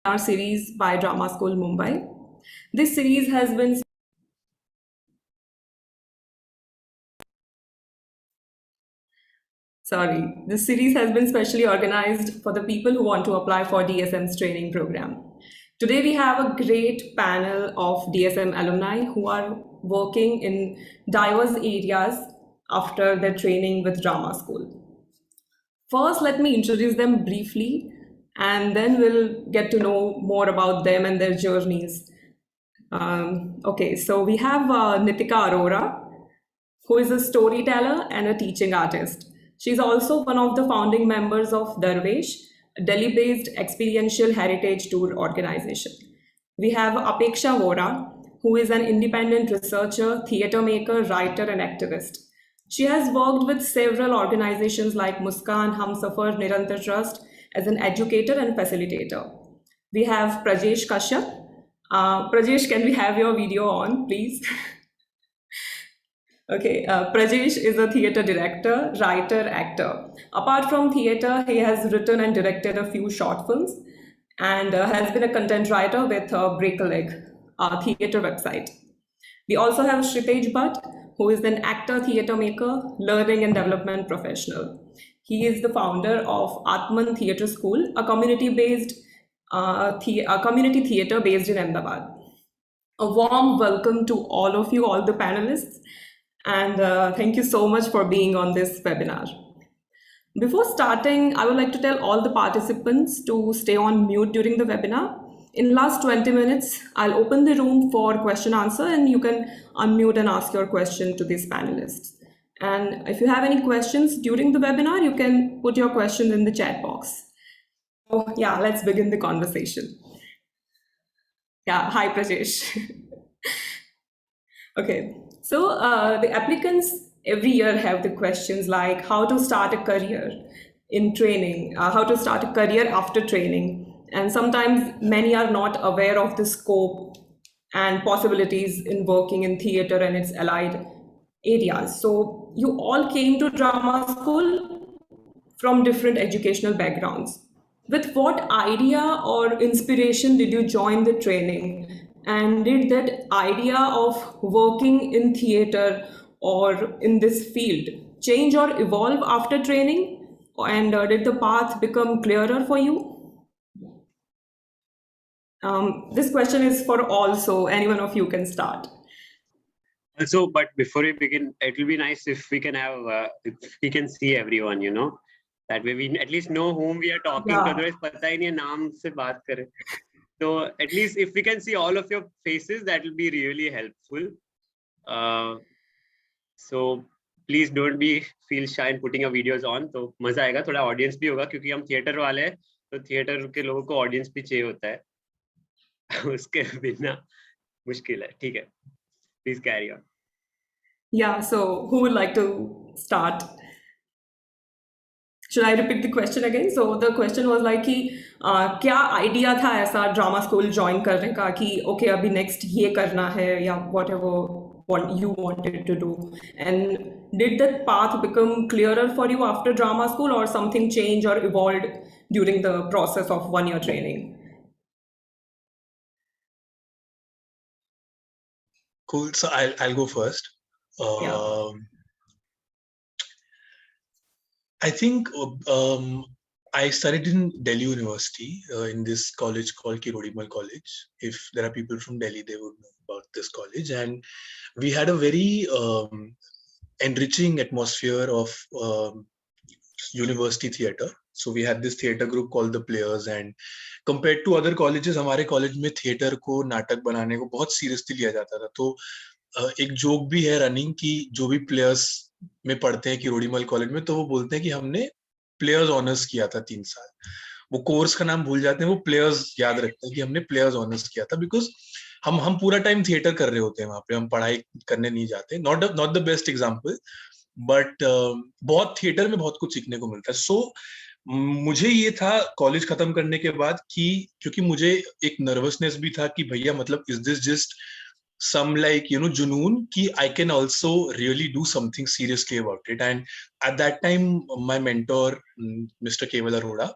our series by Drama School Mumbai. This series has been this series has been specially organized for the people who want to apply for DSM's training program. Today we have a great panel of DSM alumni who are working in diverse areas after their training with Drama School. First, let me introduce them briefly, and then we'll get to know more about them and their journeys. Okay, so we have Nitika Arora, who is a storyteller and a teaching artist. She's also one of the founding members of Darvesh, a Delhi-based experiential heritage tour organization. We have Apeksha Vora, who is an independent researcher, theatre maker, writer, and activist. She has worked with several organizations like Muskan, Humsafar, Nirantar Trust as an educator and facilitator. We have Prajesh Kashyap. Prajesh, can we have your video on, please? Okay, Prajesh is a theatre director, writer, actor. Apart from theatre, he has written and directed a few short films and has been a content writer with Break a Leg, a theatre website. We also have Shritesh Bhatt, who is an actor, theatre maker, learning and development professional. He is the founder of Atman Theatre School, a community-based community theatre based in Ahmedabad. A warm welcome to all of you, all the panelists, and thank you so much for being on this webinar. Before starting, I would like to tell all the participants to stay on mute during the webinar. In the last 20 minutes, I'll open the room for question answer, and you can unmute and ask your question to these panelists. And if you have any questions during the webinar, you can put your questions in the chat box. So yeah, let's begin the conversation. Yeah, hi Prajesh. Okay, so the applicants every year have the questions like how to start a career in training, how to start a career after training. And sometimes many are not aware of the scope and possibilities in working in theater and its allied areas. So you all came to drama school from different educational backgrounds. With what idea or inspiration did you join the training? And did that idea of working in theater or in this field change or evolve after training? And did the path become clearer for you? This question is for all, so any one of you can start. Also, but before we begin, it will be nice if we can have, if we can see everyone, you know, that way we at least know whom we are talking to. Otherwise, pata hi nahi naam se baat kare. So at least if we can see all of your faces, that will be really helpful. So please don't feel shy in putting your videos on. तो मजा आएगा, थोड़ा audience भी होगा क्योंकि हम theater वाले हैं, तो theater के लोगों को audience भी चाहिए होता है. उसके बिना मुश्किल है. ठीक है. Please carry on. Yeah, so who would like to start? Should I repeat the question again? So the question was like कि क्या idea था ऐसा drama school join करने का कि okay अभी next ये करना है या whatever what you wanted to do, and did that path become clearer for you after drama school or something changed or evolved during the process of 1 year training? Cool. So I'll go first. Yeah. I think I studied in Delhi University in this college called Kirodimal College. If there are people from Delhi, they would know about this college. And we had a very enriching atmosphere of university theatre. So we had this theatre group called the Players, and compared to other colleges, हमारे college में theatre को नाटक बनाने को बहुत seriously लिया जाता था. तो एक joke भी है running कि जो भी players में पढ़ते हैं किरोड़ीमल कॉलेज में, तो वो बोलते हैं कि हमने प्लेयर्स ऑनर्स किया था 3 साल. वो कोर्स का नाम भूल जाते हैं, वो प्लेयर्स याद रखते हैं कि हमने प्लेयर्स ऑनर्स किया था, बिकॉज हम पूरा टाइम थिएटर कर रहे होते हैं वहां पे, हम पढ़ाई करने नहीं जाते. Not the best example, but बहुत थिएटर में बहुत कुछ सीखने को मिलता है. सो मुझे ये था कॉलेज खत्म करने के बाद कि क्योंकि मुझे एक नर्वसनेस भी था कि भैया मतलब is this just some like junoon ki I can also really do something seriously about it. And at that time my mentor Mr. Keval Arora,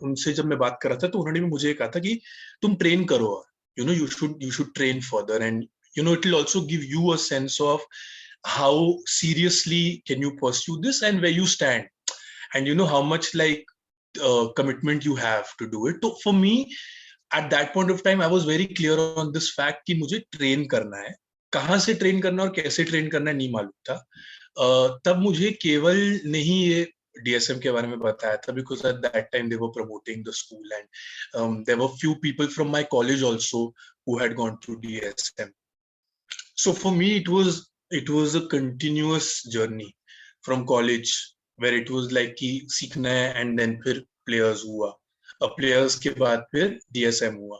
उनसे जब मैं बात कर रहा था तो उन्होंने भी मुझे कहा था कि तुम ट्रेन करो, you know you should train further, and you know it will also give you a sense of how seriously can you pursue this and where you stand, and you know how much like commitment you have to do it. So for me at that point of time I was very clear on this fact कि मुझे train करना है, कहाँ से train करना और कैसे train करना नहीं मालूम था। तब मुझे केवल नहीं ये DSM के बारे में बताया था, because at that time they were promoting the school, and there were few people from my college also who had gone through DSM. So for me it was a continuous journey from college, where it was like कि सीखना है and then फिर players हुआ, players के बाद फिर DSM हुआ.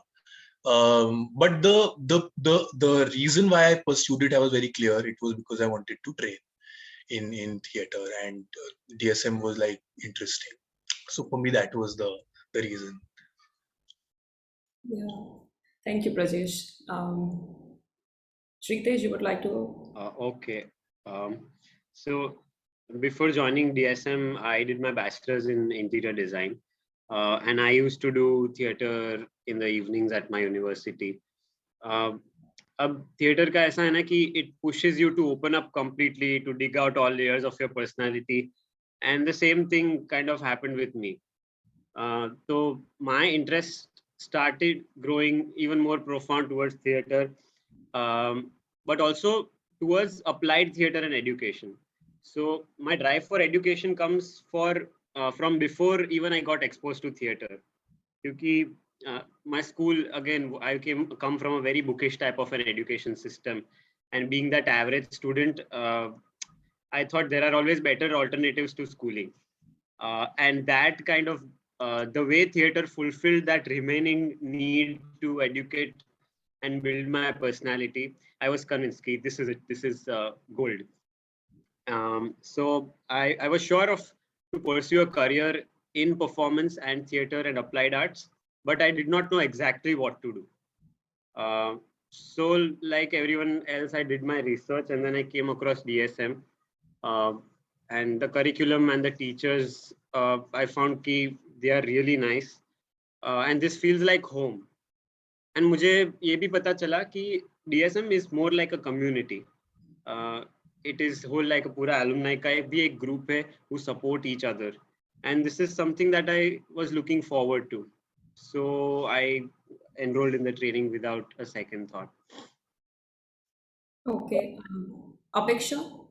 But the reason why I pursued it, I was very clear, it was because I wanted to train in theater, and DSM was like interesting. So for me that was the reason. Yeah. Thank you, Prajesh. Shritesh, you would like to? Okay. So before joining DSM, I did my bachelor's in interior design, and I used to do theater in the evenings at my university. अब theater का ऐसा है ना कि it pushes you to open up completely, to dig out all layers of your personality, and the same thing kind of happened with me. So my interest started growing even more profound towards theater, but also towards applied theater and education. So my drive for education comes from before even I got exposed to theater. Because my school, again, I come from a very bookish type of an education system, and being that average student, I thought there are always better alternatives to schooling, and that kind of the way theater fulfilled that remaining need to educate and build my personality, I was convinced that this is it. This is gold. So I was sure of to pursue a career in performance and theater and applied arts, but I did not know exactly what to do. So like everyone else, I did my research, and then I came across DSM, and the curriculum and the teachers. I found that they are really nice, and this feels like home. And मुझे ये भी पता चला कि DSM is more like a community. It is whole like a पूरा alumni का भी एक group है who support each other, and this is something that I was looking forward to. So I enrolled in the training without a second thought. Okay. Apeksha?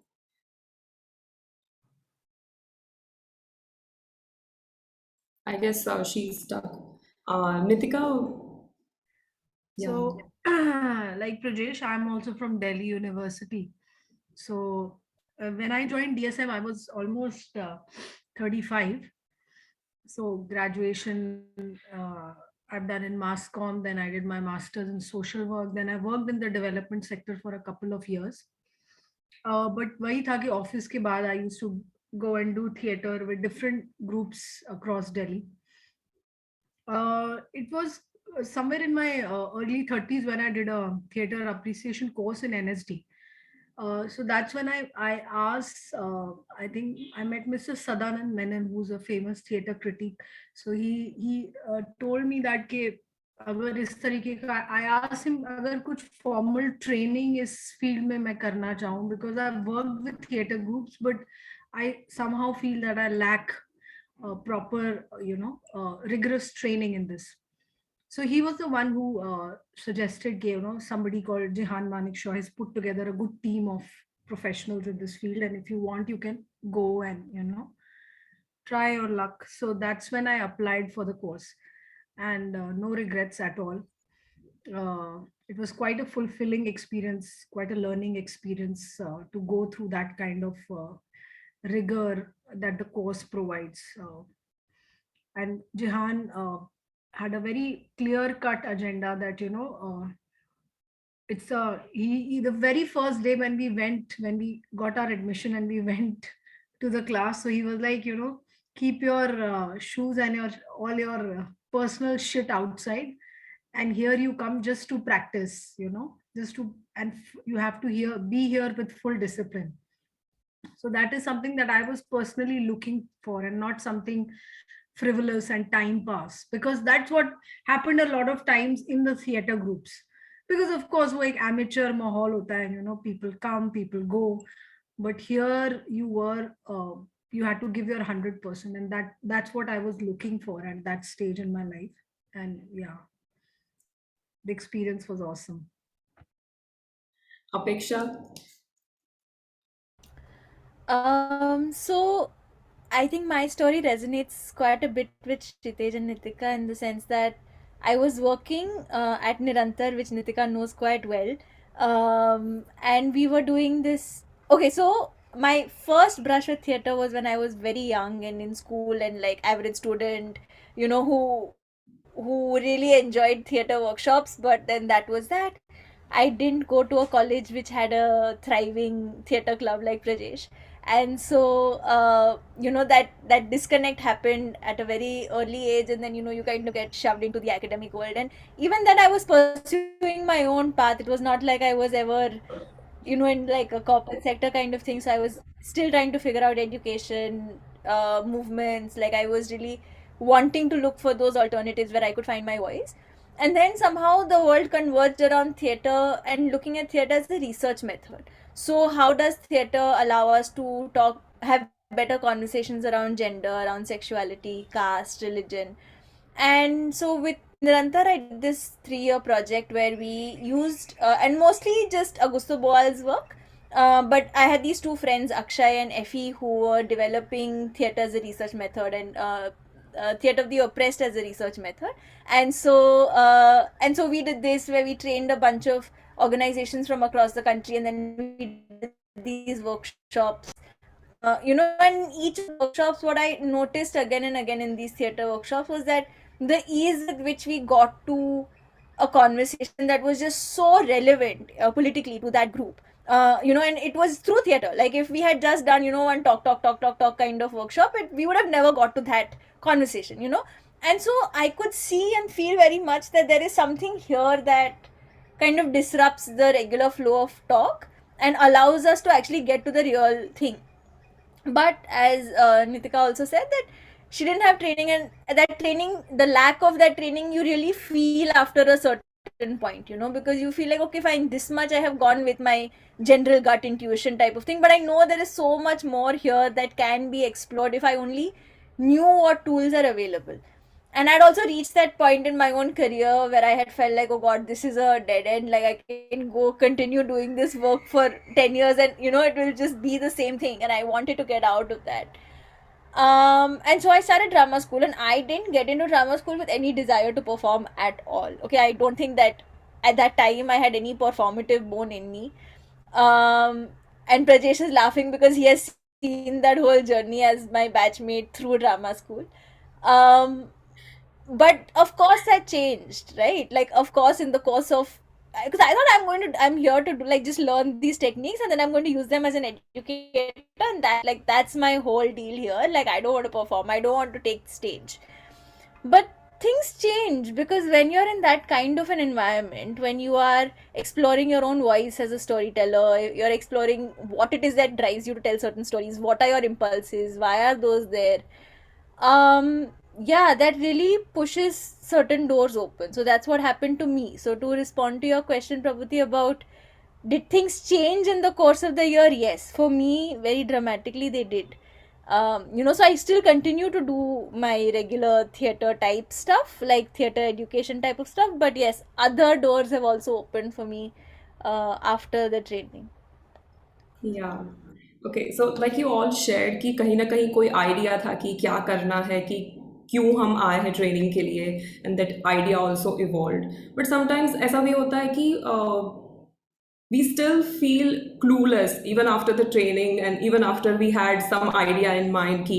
I guess she's stuck. Nitika? Yeah. So, like Prajesh, I'm also from Delhi University. So, when I joined DSM, I was almost 35. So, graduation I've done in mass comm, then I did my master's in social work, then I worked in the development sector for a couple of years. But वही था कि office के बाद I used to go and do theater with different groups across Delhi. It was somewhere in my early 30s when I did a theater appreciation course in NSD. So that's when I asked, I think I met Mr. Sadanand Menon, who's a famous theater critic. So he told me that के अगर इस तरीके का, I asked him अगर कुछ formal training इस field में मैं करना चाहूँ, because I've worked with theater groups, but I somehow feel that I lack proper, rigorous training in this. So he was the one who suggested, somebody called Jihan Manik Shaw has put together a good team of professionals in this field, and if you want, you can go and try your luck. So that's when I applied for the course, and no regrets at all. It was quite a fulfilling experience, quite a learning experience to go through that kind of rigor that the course provides. And Jihan had a very clear-cut agenda that it's the very first day when we got our admission and we went to the class. So he was like, keep your shoes and all your personal shit outside, and here you come just to practice, you have to be here with full discipline. So that is something that I was personally looking for, and not something frivolous and time pass, because that's what happened a lot of times in the theater groups. Because of course वो एक amateur माहौल होता है, people come, people go. But here you were, you had to give your 100%, and that's what I was looking for at that stage in my life. And yeah, the experience was awesome. Apeksha? So I think my story resonates quite a bit with Kshitej and Nitika in the sense that I was working at Nirantar, which Nitika knows quite well. And we were doing this. Okay, so my first brush with theatre was when I was very young and in school and like average student, who really enjoyed theatre workshops, but then that was that. I didn't go to a college which had a thriving theatre club like Prajesh, and so that disconnect happened at a very early age, and then you kind of get shoved into the academic world. And even then I was pursuing my own path. It was not like I was ever in like a corporate sector kind of thing. So I was still trying to figure out education movements. Like I was really wanting to look for those alternatives where I could find my voice. And then somehow the world converged around theater and looking at theater as a research method. So how does theater allow us to have better conversations around gender, around sexuality, caste, religion? And so with Nirantar, I did this 3-year project where we used, and mostly just Augusto Boal's work. But I had these two friends, Akshay and Effie, who were developing theatre as a research method and theatre of the oppressed as a research method. And so we did this where we trained a bunch of organizations from across the country, and then we did these workshops. In each of the workshops, what I noticed again and again in these theatre workshops was that the ease with which we got to a conversation that was just so relevant politically to that group. And it was through theatre. Like if we had just done, one talk kind of workshop, we would have never got to that conversation. And so I could see and feel very much that there is something here that kind of disrupts the regular flow of talk and allows us to actually get to the real thing. But as Nitika also said, that she didn't have training, and that training, the lack of that training, you really feel after a certain point, because you feel like, okay, fine, this much I have gone with my general gut intuition type of thing, but I know there is so much more here that can be explored if I only knew what tools are available. And I'd also reached that point in my own career where I had felt like, oh god, this is a dead end. Like I can go continue doing this work for 10 years and it will just be the same thing, and I wanted to get out of that. And so I started drama school, and I didn't get into drama school with any desire to perform at all. Okay, I don't think that at that time I had any performative bone in me. And Prajesh is laughing because he has seen that whole journey as my batchmate through drama school. Um, but of course that changed, right? Like of course in the course of, because I thought I'm here to do like just learn these techniques and then I'm going to use them as an educator, and that's my whole deal here. Like I don't want to perform, I don't want to take the stage. But things change, because when you're in that kind of an environment, when you are exploring your own voice as a storyteller, you're exploring what it is that drives you to tell certain stories, what are your impulses, why are those there, yeah, that really pushes certain doors open. So that's what happened to me. So to respond to your question, Prabhuti, about did things change in the course of the year? Yes, for me very dramatically they did. So I still continue to do my regular theater type stuff, like theater education type of stuff, but yes, other doors have also opened for me after the training. Yeah. Okay, so like you all shared कि कहीं ना कहीं कोई idea था कि क्या करना है, कि क्यों हम आए हैं ट्रेनिंग के लिए, and that idea also evolve. But sometimes ऐसा भी होता है कि we still feel clueless even after the training, and even after we had some idea in mind ki,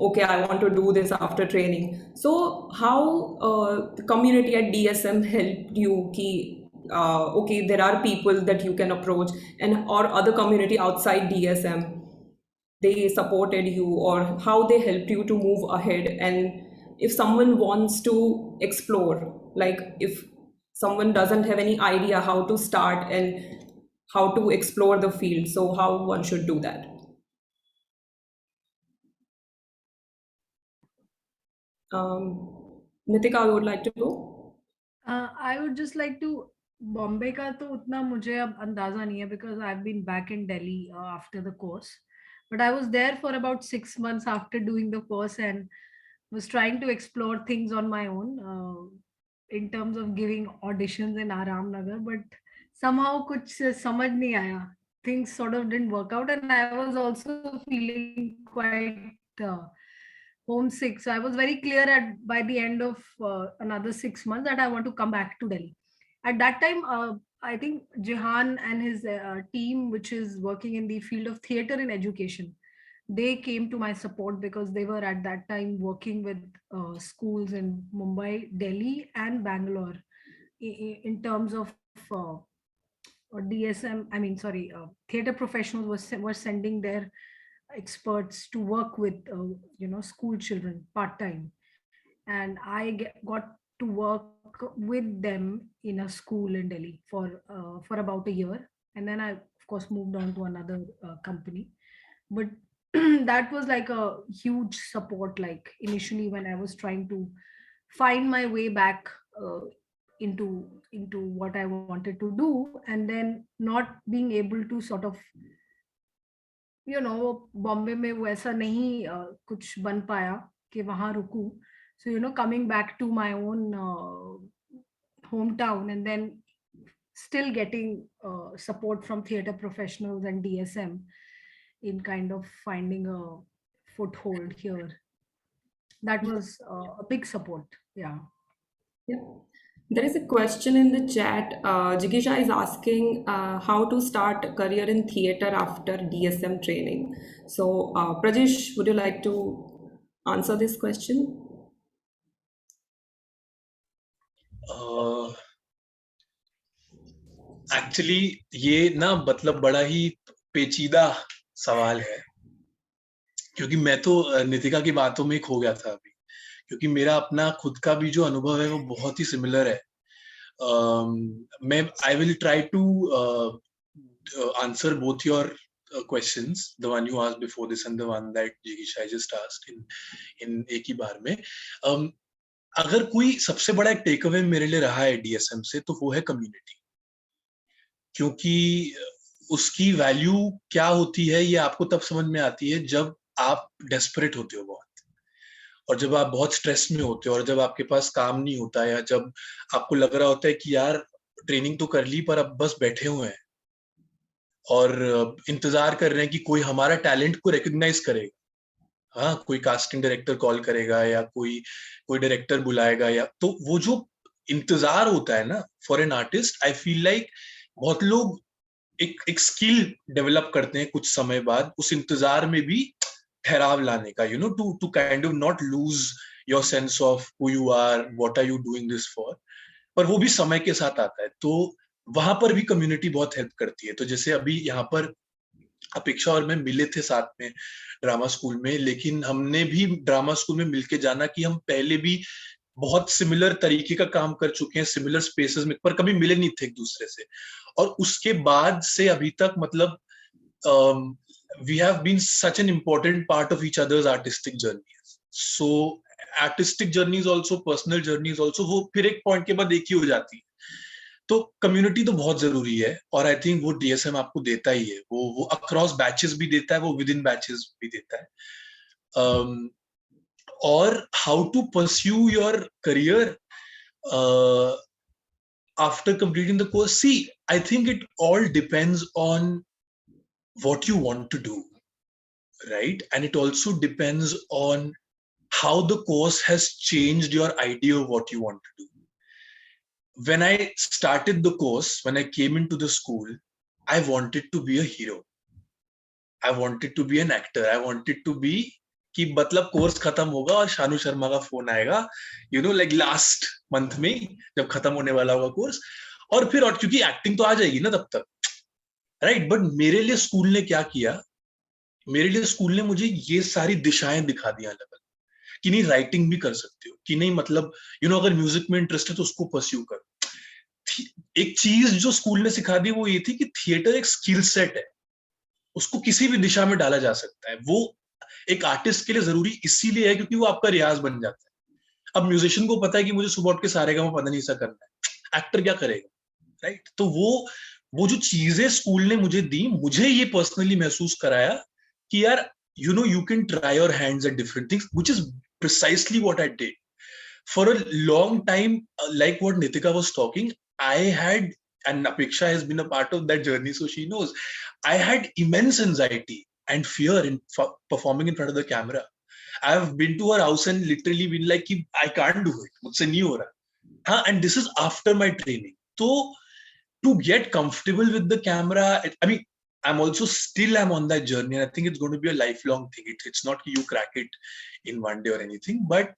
okay, I want to do this after training. So how the community at DSM helped you ki, okay, there are people that you can approach, and or other community outside DSM, they supported you, or how they helped you to move ahead? And if someone wants to explore, like if someone doesn't have any idea how to start and how to explore the field, so how one should do that? Nitika, you would like to go? I would just like to Bombay का तो उतना मुझे अब अंदाजा नहीं है because I've been back in Delhi after the course, but I was there for about 6 months after doing the course and was trying to explore things on my own in terms of giving auditions in Aram Nagar, but somehow कुछ समझ नहीं आया. Things sort of didn't work out, and I was also feeling quite homesick. So I was very clear by the end of another 6 months that I want to come back to Delhi. At that time, I think Jehan and his team, which is working in the field of theater in education, they came to my support because they were at that time working with schools in Mumbai, Delhi, and Bangalore in terms of or DSM. I mean, sorry, theater professionals were sending their experts to work with school children part time, and got to work with them in a school in Delhi for about a year, and then I of course moved on to another company. But that was like a huge support, like initially when I was trying to find my way back into what I wanted to do, and then not being able to sort of Bombay में वो ऐसा नहीं कुछ बन पाया कि वहां रुकूं. So coming back to my own hometown and then still getting support from theater professionals and DSM in kind of finding a foothold here. That was a big support. Yeah. Yeah. There is a question in the chat. Jigisha is asking how to start a career in theater after DSM training. So, Prajesh, would you like to answer this question? Actually ये ना मतलब बड़ा ही पेचीदा सवाल है, क्योंकि मैं तो नितिका की बातों में खो गया था अभी, क्योंकि मेरा अपना खुद का भी जो अनुभव है वो बहुत ही सिमिलर है. मैं I will try to answer both your questions, the one you asked before this and the one that Jigisha just asked in एक ही बार में. अगर कोई सबसे बड़ा एक टेक अवे मेरे लिए रहा है DSM से तो वो है कम्युनिटी, क्योंकि उसकी वैल्यू क्या होती है ये आपको तब समझ में आती है जब आप डेस्परेट होते हो बहुत, और जब आप बहुत स्ट्रेस में होते हो, और जब आपके पास काम नहीं होता, या जब आपको लग रहा होता है कि यार ट्रेनिंग तो कर ली पर अब बस बैठे हुए हैं और इंतजार कर रहे हैं कि कोई हमारा टैलेंट को रिकॉग्नाइज करेगा. हाँ, कोई कास्टिंग डायरेक्टर कॉल करेगा या कोई डायरेक्टर बुलाएगा, या तो वो जो इंतजार होता है ना for an artist, I feel like बहुत लोग एक स्किल डेवलप करते हैं कुछ समय बाद उस इंतजार में भी ठहराव लाने का, to kind of not lose your sense of who you are, what are you doing this for. पर वो भी समय के साथ आता है, तो वहां पर भी कम्युनिटी बहुत हेल्प करती है. तो जैसे अभी यहाँ पर अपेक्षा और मैं मिले थे साथ में ड्रामा स्कूल में, लेकिन हमने भी ड्रामा स्कूल में मिलके जाना कि हम पहले भी बहुत सिमिलर तरीके का काम कर चुके हैं सिमिलर स्पेसेस में, पर कभी मिले नहीं थे एक दूसरे से. और उसके बाद से अभी तक मतलब we have been such an important part of each other's artistic journeys. So artistic journeys also, personal journeys also, वो फिर एक पॉइंट के बाद एक ही हो जाती है. तो कम्युनिटी तो बहुत जरूरी है, और आई थिंक वो DSM आपको देता ही है. वो अक्रॉस बैचेस भी देता है, वो विद इन बैचेस भी देता है. और how to pursue your career after completing the course, see, I think it all depends on what you want to do, right? And it also depends on how the course has changed your idea of what you want to do. When I started the course, when I came into the school, I wanted to be a hero. I wanted to be an actor. I wanted to be कि मतलब course खत्म होगा और शानू शर्मा का phone आएगा, like last month में जब खत्म होने वाला होगा कोर्स, और फिर और क्योंकि एक्टिंग तो आ जाएगी ना तब तक, राइट. बट मेरे लिए स्कूल ने क्या किया, मेरे लिए स्कूल ने मुझे ये सारी दिशाएं दिखा दी अलग अलग, कि नहीं राइटिंग भी कर सकते हो, कि नहीं मतलब अगर म्यूजिक में इंटरेस्ट है तो उसको परस्यू करो. एक चीज जो स्कूल ने सिखा दी वो ये थी कि थिएटर एक स्किल सेट है, उसको किसी भी दिशा में डाला जा सकता है. वो एक आर्टिस्ट के लिए जरूरी इसीलिए है क्योंकि वो आपका रियाज बन जाता है. अब म्यूजिशियन को पता है कि मुझे सुबह उठ के सारेगामा पता नहीं सा करना है, एक्टर क्या करेगा, राइट? तो वो जो चीजें स्कूल ने मुझे दी, मुझे ये पर्सनली महसूस कराया कि यार you can try your hands at different things, which is precisely what I did. For a long time, like what Nitika was talking, I had, and Apeksha has been a part of that journey, so she knows, I had immense anxiety and fear in performing in front of the camera. I have been to her house and literally been like, I can't do it, मुझसे नहीं हो रहा. हाँ, and this is after my training. So to get comfortable with the camera, I mean, I'm on that journey, and I think it's going to be a lifelong thing. It's not you crack it in one day or anything, but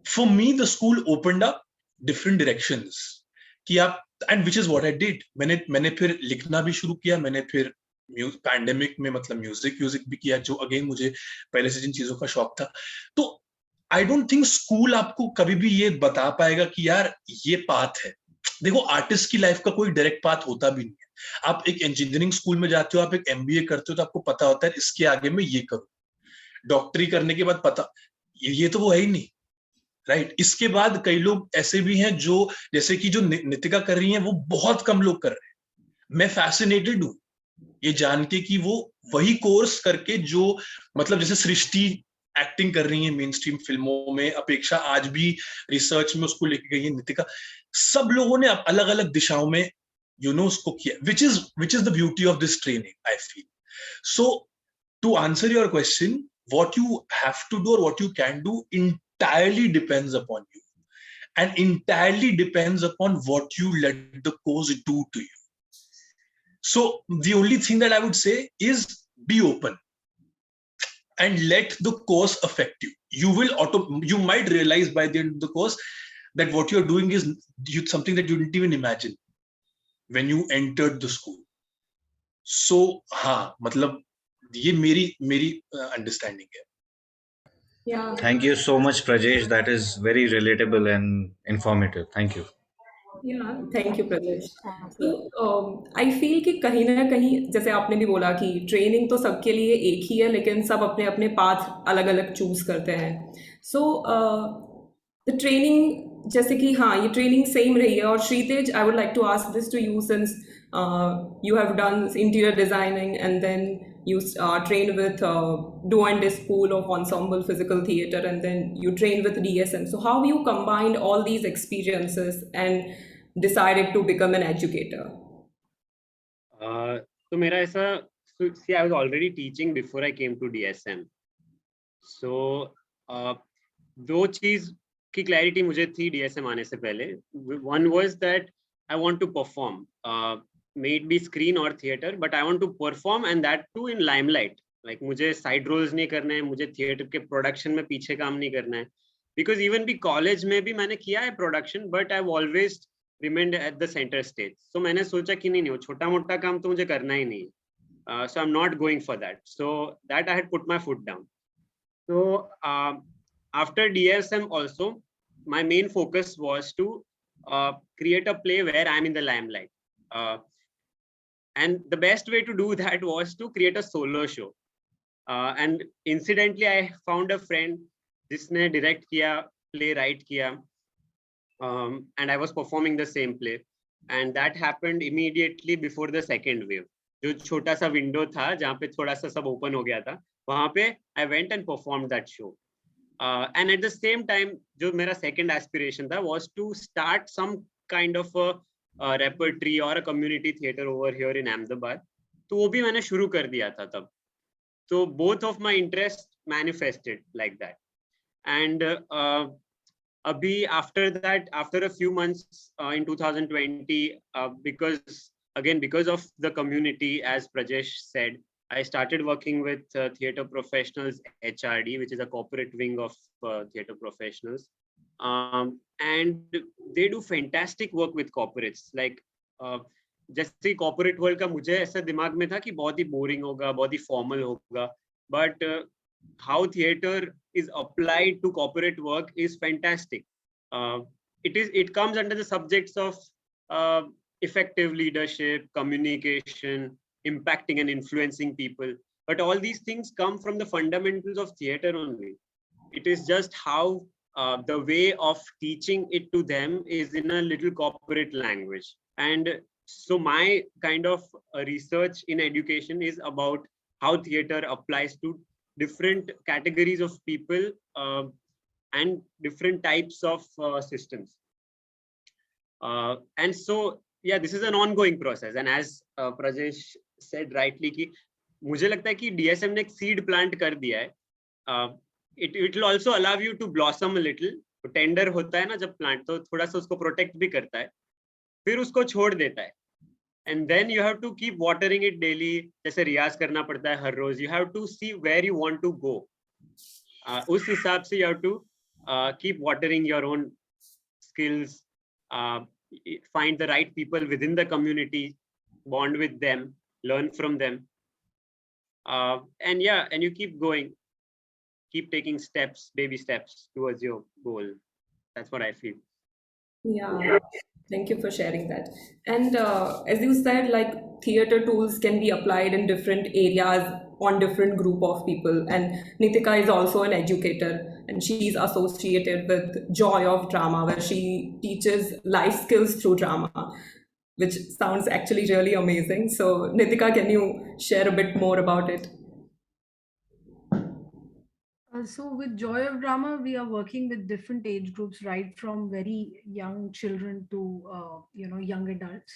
for me, the school opened up different directions. कि आप, and which is what I did. मैंने फिर लिखना भी शुरू किया, मैंने फिर पैंडेमिक में मतलब म्यूजिक भी किया, जो अगेन मुझे पहले से जिन चीजों का शौक था. तो आई डोंट थिंक स्कूल आपको कभी भी ये बता पाएगा कि यार ये पाथ है. देखो, आर्टिस्ट की लाइफ का कोई डायरेक्ट पाथ होता भी नहीं है. आप एक इंजीनियरिंग स्कूल में जाते हो, आप एक एमबीए करते हो, तो आपको पता होता है इसके आगे मैं ये करूं. डॉक्टरी करने के बाद पता, ये तो वो है ही नहीं, राइट? इसके बाद कई लोग ऐसे भी हैं जो, जैसे कि जो नितिका कर रही हैं, वो बहुत कम लोग कर रहे हैं. मैं फैसिनेटेड हूं ये जान के कि वो वही कोर्स करके, जो मतलब जैसे सृष्टि एक्टिंग कर रही है मेन स्ट्रीम फिल्मों में, अपेक्षा आज भी रिसर्च में उसको लेके गई है, नितिका, सब लोगों ने अलग अलग दिशाओं में उसको किया, which is the beauty of this training, I feel. So to answer your question, what you have to do or what you can do entirely depends upon you, and entirely depends upon what you let the course do to you. So the only thing that I would say is be open and let the course affect you. You might realize by the end of the course that what you're doing is something that you didn't even imagine when you entered the school. So हाँ, मतलब ये मेरी understanding है. Yeah. Thank you so much, Prajesh. That is very relatable and informative. Thank you. Yeah, thank you, Prajesh. So, I feel कि कहीं ना कहीं, जैसे आपने भी बोला कि ट्रेनिंग तो सबके लिए एक ही है, लेकिन सब अपने अपने पाथ अलग अलग चूज करते हैं. सो द ट्रेनिंग, जैसे कि हाँ, ये ट्रेनिंग सेम रही है. और Sritej, I would like to ask this to you, since you have done interior designing and then you trained with Do&D School of Ensemble Physical Theatre, and then you trained with DSM. So how you combined all these experiences and decided to become an educator? So मेरा ऐसा, see, I was already teaching before I came to DSM. So दो चीज की clarity मुझे थी DSM आने से पहले. One was that I want to perform. May it be screen or theater, but I want to perform, and that too in limelight. Like मुझे side roles नहीं करना है, मुझे theater के production में पीछे काम नहीं करना है. Because even भी college में भी मैंने किया है production, but I've always remained at the center stage. So मैंने सोचा कि नहीं, वो छोटा मोटा काम तो मुझे करना ही नहीं. So I'm not going for that. So that I had put my foot down. So after DSM also, my main focus was to create a play where I'm in the limelight. And the best way to do that was to create a solo show. And incidentally, I found a friend जिसने direct किया, play write किया, and I was performing the same play. And that happened immediately before the second wave. जो छोटा सा window था जहाँ पे थोड़ा सा सब open हो गया था, वहाँ पे I went and performed that show. And at the same time, जो मेरा second aspiration था was to start some kind of a repertory or a community theater over here in Ahmedabad. तो वो भी मैंने शुरू कर दिया था तब. So both of my interests manifested like that. And abhi after that, after a few months in 2020, because of the community, as Prajesh said, I started working with Theatre Professionals HRD, which is a corporate wing of theatre professionals. And they do fantastic work with corporates. Like जैसे corporate world का मुझे ऐसा दिमाग में था कि बहुत ही boring होगा, बहुत ही formal होगा, but how theatre is applied to corporate work is fantastic. It comes under the subjects of effective leadership, communication, impacting and influencing people. But all these things come from the fundamentals of theatre only. It is just how the way of teaching it to them is in a little corporate language. And so my kind of research in education is about how theater applies to different categories of people and different types of systems. And so, yeah, this is an ongoing process. And as Prajesh said rightly, कि मुझे लगता है कि DSM ने एक seed plant कर दिया है. It will also allow you to blossom a little. Tender होता है ना जब प्लांट, तो थोड़ा सा उसको प्रोटेक्ट भी करता है, फिर उसको छोड़ देता है. And then you have to keep watering it daily. जैसे रियाज करना पड़ता है हर रोज. You have to see where you want to go. उस हिसाब से you have to keep watering your own skills. Find the right people within the community, bond with them, learn from them. And yeah, and you keep going, keep taking steps, baby steps towards your goal. That's what I feel. Yeah, thank you for sharing that. And as you said, like theater tools can be applied in different areas on different group of people. And Nitika is also an educator, and she's associated with Joy of Drama, where she teaches life skills through drama, which sounds actually really amazing. So Nitika, can you share a bit more about it? So with Joy of Drama, we are working with different age groups, right from very young children to young adults,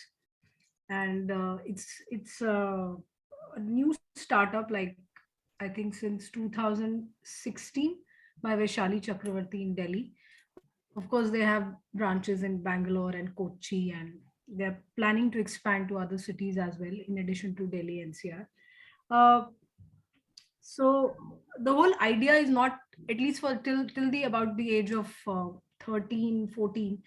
and it's a new startup, like I think since 2016 by Vaishali Chakravarti in Delhi. Of course, they have branches in Bangalore and Kochi, and they're planning to expand to other cities as well, in addition to Delhi NCR. So the whole idea is not, at least for till the about the age of 13, 14,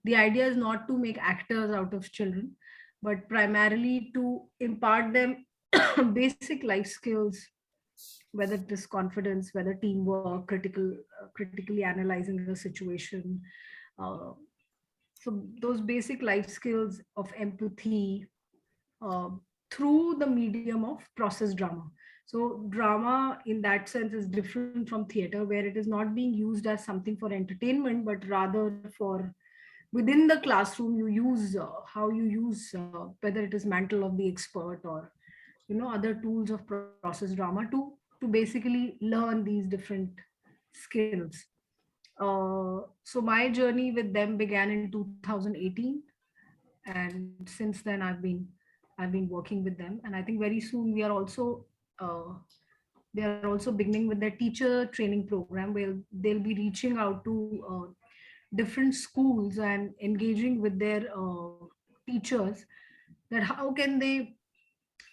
the idea is not to make actors out of children, but primarily to impart them basic life skills, whether it is confidence, whether teamwork, critically analyzing the situation. So those basic life skills of empathy through the medium of process drama. So drama in that sense is different from theater, where it is not being used as something for entertainment, but rather for within the classroom, you use how you use whether it is mantle of the expert or other tools of process drama to basically learn these different skills. So my journey with them began in 2018, and since then I've been working with them, and I think very soon we are also they are also beginning with their teacher training program, where they'll be reaching out to different schools and engaging with their teachers, that how can they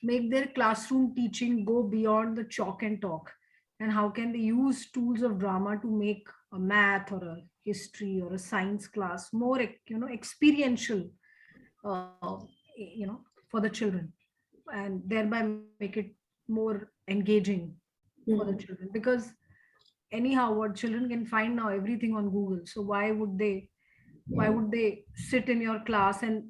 make their classroom teaching go beyond the chalk and talk, and how can they use tools of drama to make a math or a history or a science class more experiential for the children, and thereby make it more engaging for the children. Because anyhow, what children can find now, everything on Google, so why would they sit in your class and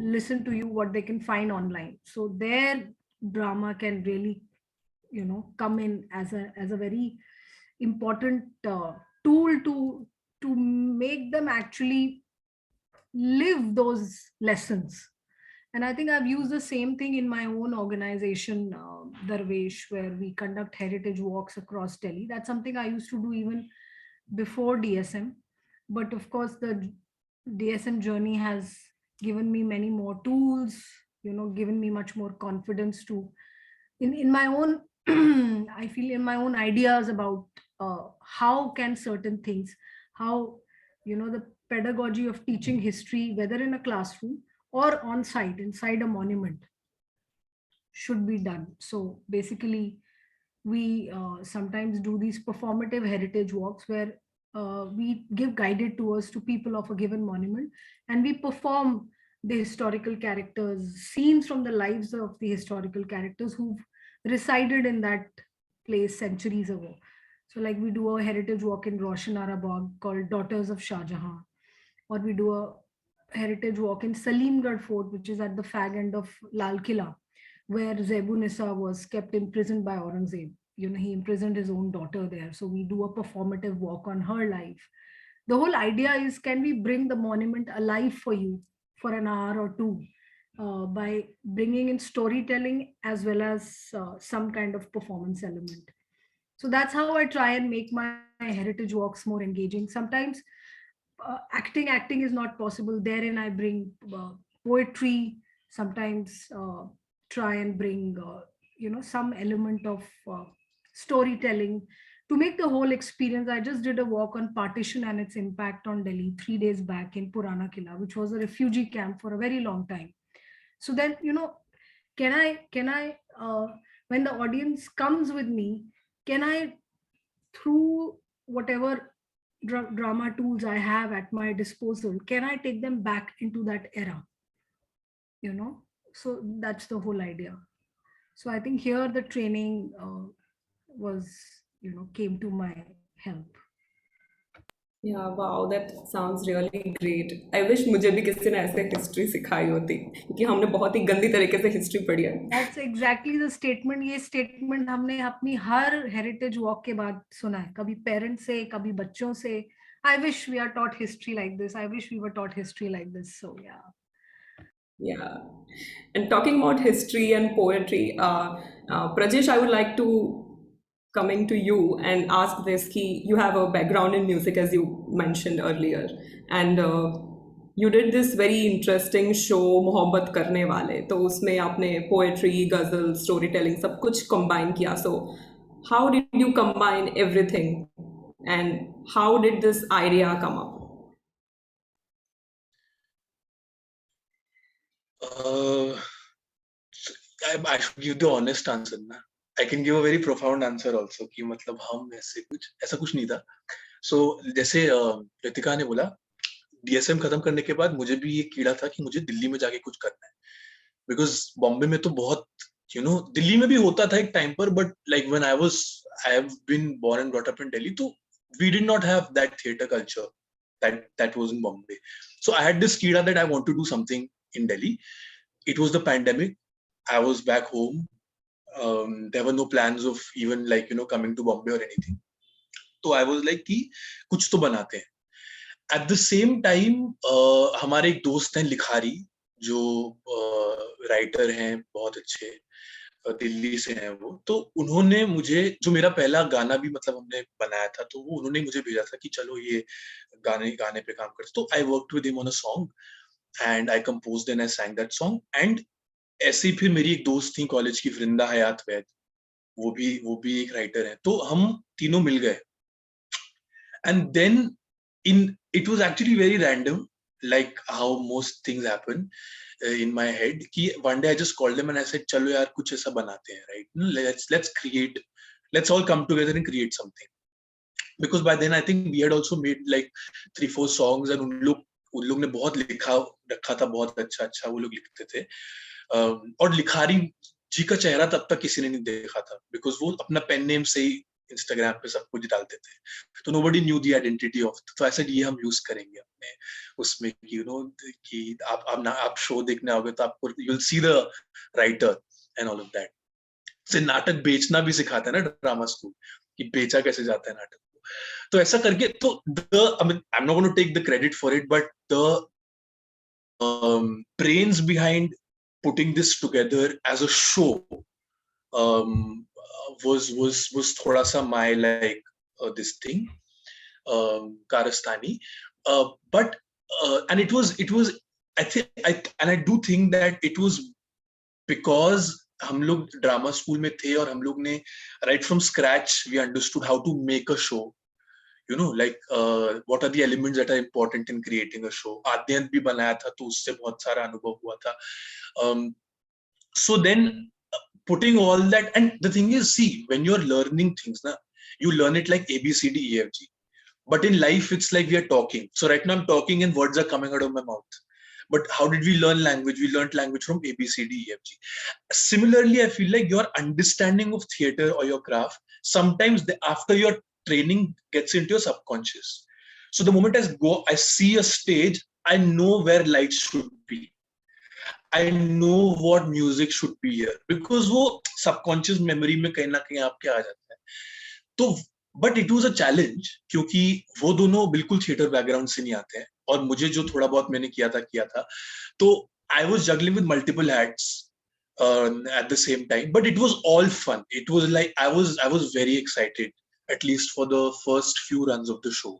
listen to you what they can find online? So their drama can really come in as a very important tool to make them actually live those lessons. And I think I've used the same thing in my own organization, Darvesh, where we conduct heritage walks across Delhi. That's something I used to do even before DSM. But of course, the DSM journey has given me many more tools, given me much more confidence to, in my own, I feel in my own ideas about how can certain things, how, the pedagogy of teaching history, whether in a classroom or on site inside a monument, should be done. So basically, we sometimes do these performative heritage walks where we give guided tours to people of a given monument, and we perform the historical characters, scenes from the lives of the historical characters who've resided in that place centuries ago. So like we do a heritage walk in Roshanara Bagh called Daughters of Shah Jahan, or we do a heritage walk in Salimgarh Fort, which is at the fag end of Lal Killa, where Zebu Nisa was kept imprisoned by Aurangzeb. he imprisoned his own daughter there. So we do a performative walk on her life. The whole idea is, can we bring the monument alive for you for an hour or two, by bringing in storytelling as well as some kind of performance element. So that's how I try and make my heritage walks more engaging. Sometimes acting is not possible. Therein I bring poetry. Sometimes try and bring some element of storytelling to make the whole experience. I just did a walk on partition and its impact on Delhi 3 days back in Purana Killa, which was a refugee camp for a very long time. So then, can I when the audience comes with me, can I, through whatever drama tools I have at my disposal, can I take them back into that era? So that's the whole idea. So I think here the training was, came to my help. Yeah, wow, that sounds really great. I wish मुझे भी किसी ने ऐसे history सिखाई होती, क्योंकि हमने बहुत ही गंदी तरीके से हिस्ट्री पढ़ी है. That's exactly the statement. ये statement हमने अपनी हर heritage walk के बाद सुना है, कभी parents से, कभी बच्चों से. I wish we are taught history like this. I wish we were taught history like this. So yeah. Yeah. And talking about history and poetry, Prajesh, I would like to coming to you and ask this ki you have a background in music, as you mentioned earlier, and you did this very interesting show मोहब्बत करने वाले. तो उसमें आपने poetry, ghazal, storytelling सब कुछ combine किया. So how did you combine everything and how did this idea come up? I should give the honest answer ना. I can give a very profound answer also कि मतलब हम ऐसा कुछ नहीं था. So जैसे रितिका ने बोला, DSM खत्म करने के बाद मुझे भी ये कीड़ा था कि मुझे दिल्ली में जाके कुछ करना है. Because बॉम्बे में तो बहुत दिल्ली में भी होता था एक टाइम पर, but like when I have been born and brought up in Delhi, तो we did not have that theater culture that was in Bombay. So I had this कीड़ा that I want to do something in Delhi. It was the pandemic. I was back home. There were no plans of even like coming to Bombay or anything. So I was like कि कुछ तो बनाते हैं. At the same time हमारे एक दोस्त हैं लिखारी, जो राइटर हैं बहुत अच्छे, दिल्ली से हैं वो. तो उन्होंने मुझे, जो मेरा पहला गाना भी मतलब हमने बनाया था, तो वो उन्होंने मुझे भेजा था कि चलो ये गाने पे काम करते. तो I worked with him on a song and I composed and I sang that song. And ऐसे ही फिर मेरी एक दोस्त थी कॉलेज की, वृंदा हयात वैद, वो भी एक राइटर है. तो हम तीनों मिल गए. And then it was actually very random, like how most things happen in my head. कि one day I just called them and I said, चलो यार कुछ ऐसा बनाते हैं, right? Let's all come together and create something. Because by then I think we had also made like 3-4 songs and उन लोग ने बहुत लिखा रखा था, बहुत अच्छा वो लोग लिखते थे. और लिखारी जी का चेहरा तब तक किसी ने नहीं देखा था, बिकॉज वो अपना पेन नेम से ही इंस्टाग्राम पे सब कुछ डालते थे. तो nobody knew the identity of. तो ऐसे ये हम यूज करेंगे अपने उसमें कि आप शो देखने आओगे तो आपको you'll see the writer and all of that. से नाटक बेचना भी सिखाता है ना ड्रामा स्कूल, कि बेचा कैसे जाता है नाटक को. तो ऐसा करके तो I'm not going to take the credit for it, but the brains behind putting this together as a show was thoda sa my like this thing, Karastani, but and it was I do think that it was because हम लोग drama school में थे और हम लोग ने right from scratch we understood how to make a show. Like what are the elements that are important in creating a show. आद्यंत भी बनाया था तो उससे बहुत सारा अनुभव हुआ था. So then putting all that, and the thing is, see, when you're learning things, you learn it like A, B, C, D, E, F, G. But in life, it's like we are talking. So right now I'm talking and words are coming out of my mouth. But how did we learn language? We learned language from A, B, C, D, E, F, G. Similarly, I feel like your understanding of theater or your craft, sometimes after your training gets into your subconscious. So the moment I see a stage, I know where lights should be. I know what music should be here, because वो subconscious memory में कहीं ना कहीं आपके आ जाता है. तो but it was a challenge, क्योंकि वो दोनों बिल्कुल थिएटर बैकग्राउंड से नहीं आते हैं, और मुझे जो थोड़ा बहुत मैंने किया था, तो I was juggling with multiple hats at the same time, but it was all fun. It was like I was very excited, at least for the first few runs of the show.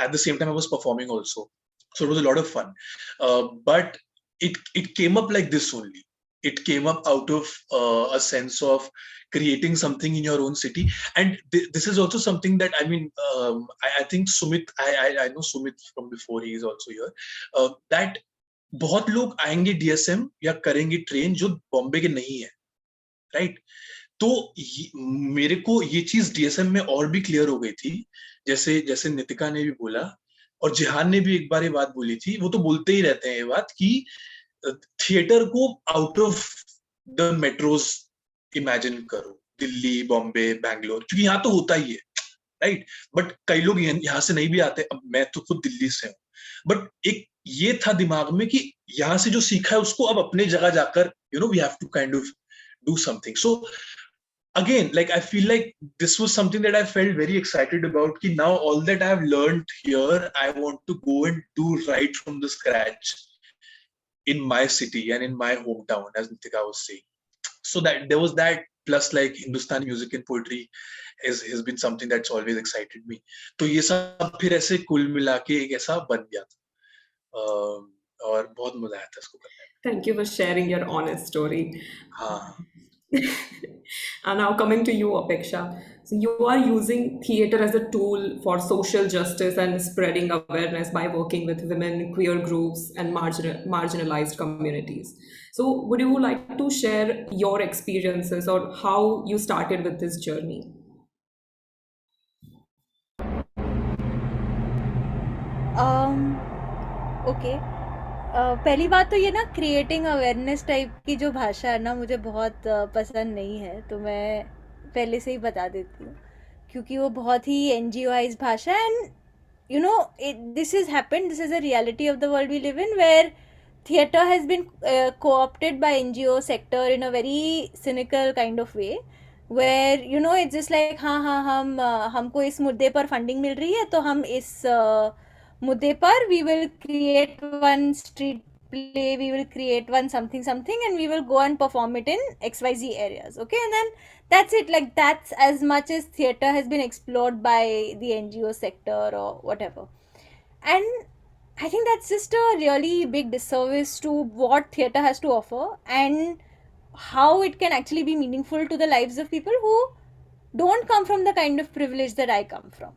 At the same time, I was performing also, so it was a lot of fun. But it came up like this only. It came up out of a sense of creating something in your own city, and this is also something that I mean, I think Sumit, I know Sumit from before. He is also here. That बहुत लोग आएंगे DSM या करेंगे train जो बॉम्बे के नहीं है, right? तो मेरे को ये चीज डीएसएम में और भी क्लियर हो गई थी, जैसे जैसे नितिका ने भी बोला और जिहान ने भी एक बार ये बात बोली थी, वो तो बोलते ही रहते हैं ये बात कि थिएटर को out of the metros imagine करो, दिल्ली, बॉम्बे, बैंगलोर, क्योंकि यहाँ तो होता ही है, राइट? बट कई लोग यहाँ से नहीं भी आते, अब मैं तो खुद दिल्ली से हूँ, बट एक ये था दिमाग में कि यहाँ से जो सीखा है उसको अब अपने जगह जाकर we have to kind of do something. So again, like I feel like this was something that I felt very excited about, ki now all that I have learned here I want to go and do right from the scratch in my city and in my hometown, as Nitika was saying. So that there was that, plus like Hindustani music and poetry has been something that's always excited me. तो ये सब फिर ऐसे कुल मिला के एक ऐसा बन गया था, और बहुत मजा आया था इसको करने में. Thank you for sharing your honest story. हाँ. And now coming to you, Apeksha. So you are using theater as a tool for social justice and spreading awareness by working with women, queer groups, and marginalized communities. So would you like to share your experiences or how you started with this journey? Okay. पहली बात तो ये ना, creating awareness type की जो भाषा है ना, मुझे बहुत पसंद नहीं है, तो मैं पहले से ही बता देती हूँ, क्योंकि वो बहुत ही एनजीओआइज भाषा है. And you know, this has happened, this is a reality of the world we live in, where theater has been co-opted by NGO sector in a very cynical kind of way, where it's just like हाँ हमको इस मुद्दे पर funding मिल रही है, तो हम इस मुद्दे पर we will create one street play, we will create one something and we will go and perform it in XYZ areas, okay? And then that's it. Like, that's as much as theater has been explored by the NGO sector or whatever. And I think that's just a really big disservice to what theater has to offer and how it can actually be meaningful to the lives of people who don't come from the kind of privilege that I come from.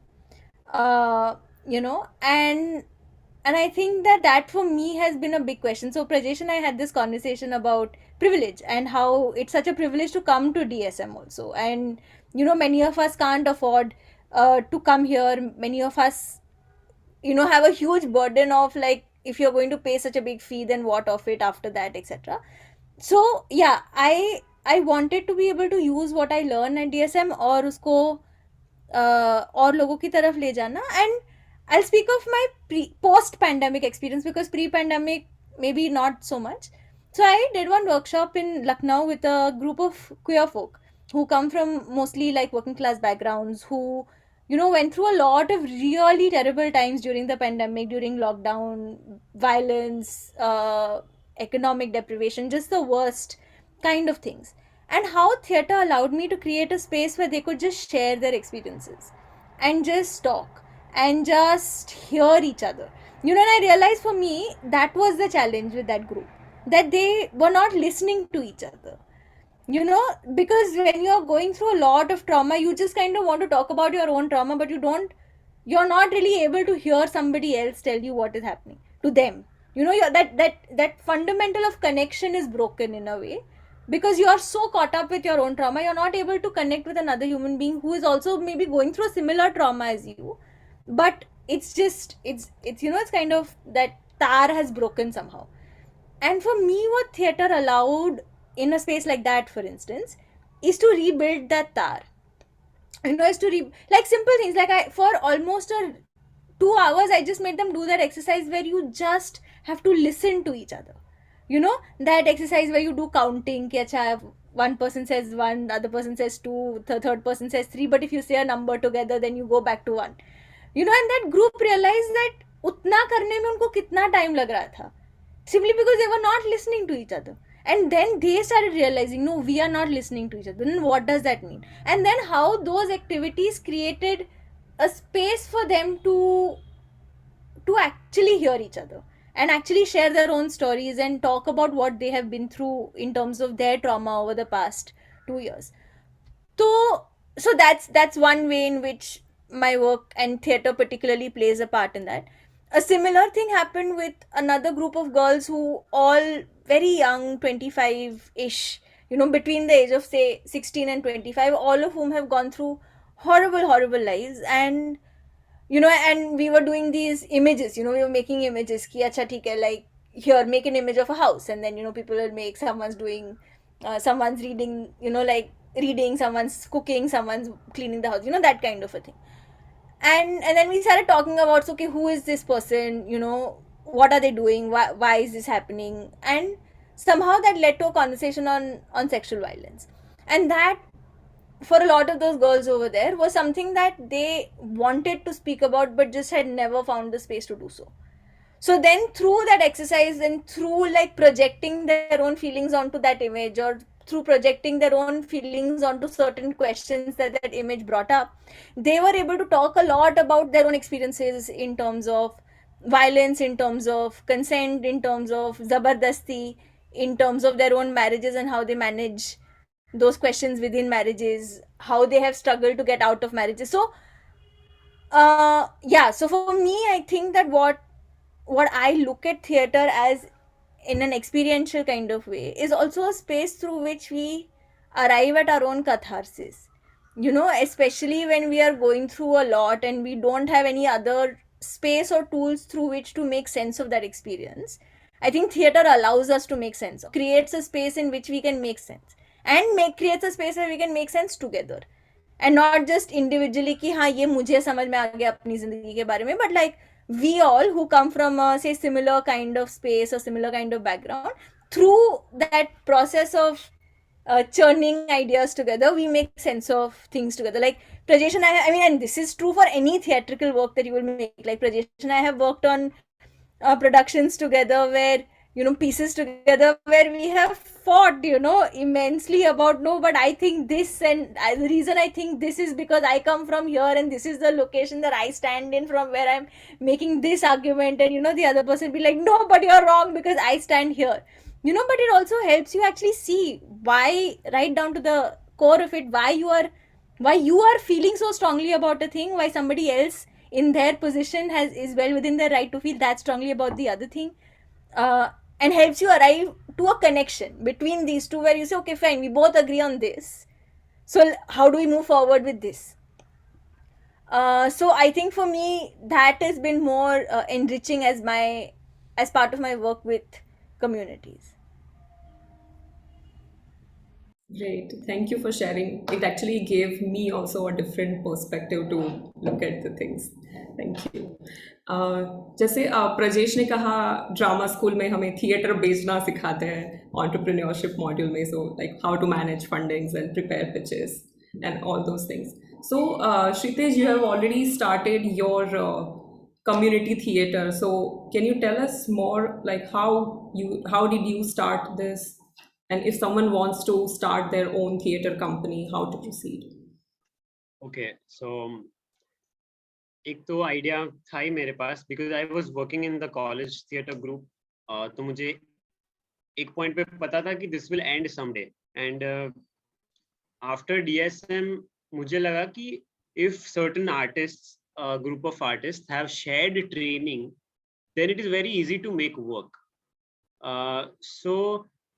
And I think that for me has been a big question. So Prajesh and I had this conversation about privilege and how it's such a privilege to come to DSM also. And, many of us can't afford to come here. Many of us, have a huge burden of like, if you're going to pay such a big fee, then what of it after that, etc. So, yeah, I wanted to be able to use what I learn at DSM और उसको और लोगों की तरफ ले जाना. And I'll speak of my post-pandemic experience, because pre-pandemic maybe not so much. So I did one workshop in Lucknow with a group of queer folk who come from mostly like working class backgrounds, who went through a lot of really terrible times during the pandemic, during lockdown, violence, economic deprivation, just the worst kind of things. And how theater allowed me to create a space where they could just share their experiences and just talk and just hear each other. And I realized for me, that was the challenge with that group, that they were not listening to each other. Because when you're going through a lot of trauma, you just kind of want to talk about your own trauma, but you're not really able to hear somebody else tell you what is happening to them. That fundamental of connection is broken in a way, because you are so caught up with your own trauma, you're not able to connect with another human being who is also maybe going through a similar trauma as you. But it's kind of that tar has broken somehow. And for me, what theater allowed in a space like that, for instance, is to rebuild that tar. Is to like simple things, like for almost 2 hours, I just made them do that exercise where you just have to listen to each other. That exercise where you do counting, ki acha, one person says one, the other person says two, the third person says three, but if you say a number together, then you go back to one. And that group realized that utna karne mein unko kitna time lag raha tha, simply because they were not listening to each other. And then they started realizing, no, we are not listening to each other. Then what does that mean? And then how those activities created a space for them to actually hear each other and actually share their own stories and talk about what they have been through in terms of their trauma over the past 2 years. So that's one way in which my work and theater particularly plays a part in that. A similar thing happened with another group of girls who all very young, 25-ish, between the age of say 16 and 25, all of whom have gone through horrible lives. And and we were doing these images, we were making images ki acha theek hai, like here make an image of a house, and then people will make someone's doing someone's reading, like reading, someone's cooking, someone's cleaning the house, that kind of a thing. And then we started talking about, so, okay, who is this person, what are they doing, why is this happening? And somehow that led to a conversation on sexual violence. And that, for a lot of those girls over there, was something that they wanted to speak about but just had never found the space to do so. So then through that exercise and through like projecting their own feelings onto that image, or through projecting their own feelings onto certain questions that image brought up, they were able to talk a lot about their own experiences in terms of violence, in terms of consent, in terms of zabardasti, in terms of their own marriages and how they manage those questions within marriages, how they have struggled to get out of marriages. So so for me, I think that what I look at theater as in an experiential kind of way is also a space through which we arrive at our own catharsis. Especially when we are going through a lot and we don't have any other space or tools through which to make sense of that experience. I think theater allows us to make sense, creates a space in which we can make sense, and creates a space where we can make sense together, and not just individually कि हाँ ये मुझे समझ में आ गया अपनी जिंदगी के बारे में, but like we all who come from a say similar kind of space or similar kind of background, through that process of churning ideas together, we make sense of things together. Like Prajesh and I mean, and this is true for any theatrical work that you will make. Like Prajesh and I have worked on productions together where pieces together where we have fought immensely about, no, but I think this, and the reason I think this is because I come from here and this is the location that I stand in from where I'm making this argument, and the other person be like, no, but you're wrong because I stand here, but it also helps you actually see why, right down to the core of it, why you are feeling so strongly about a thing, why somebody else in their position is well within their right to feel that strongly about the other thing, and helps you arrive to a connection between these two where you say, okay, fine, we both agree on this, so how do we move forward with this? So I think for me that has been more enriching as part of my work with communities. Great. Thank you for sharing. It actually gave me also a different perspective to look at the things. Thank you. जैसे प्रजेश ने कहा drama school में हमें theatre बेचना सिखाते हैं entrepreneurship module में, so like how to manage fundings and prepare pitches and all those things. So Kshitij, you have already started your community theater. So can you tell us more, like how did you start this? And if someone wants to start their own theater company, how to proceed? Okay, so एक तो idea था ही मेरे पास, because I was working in the college theatre group, तो मुझे एक point पे पता था कि this will end someday, and after DSM मुझे लगा कि if certain artists, group of artists have shared training, then it is very easy to make work. So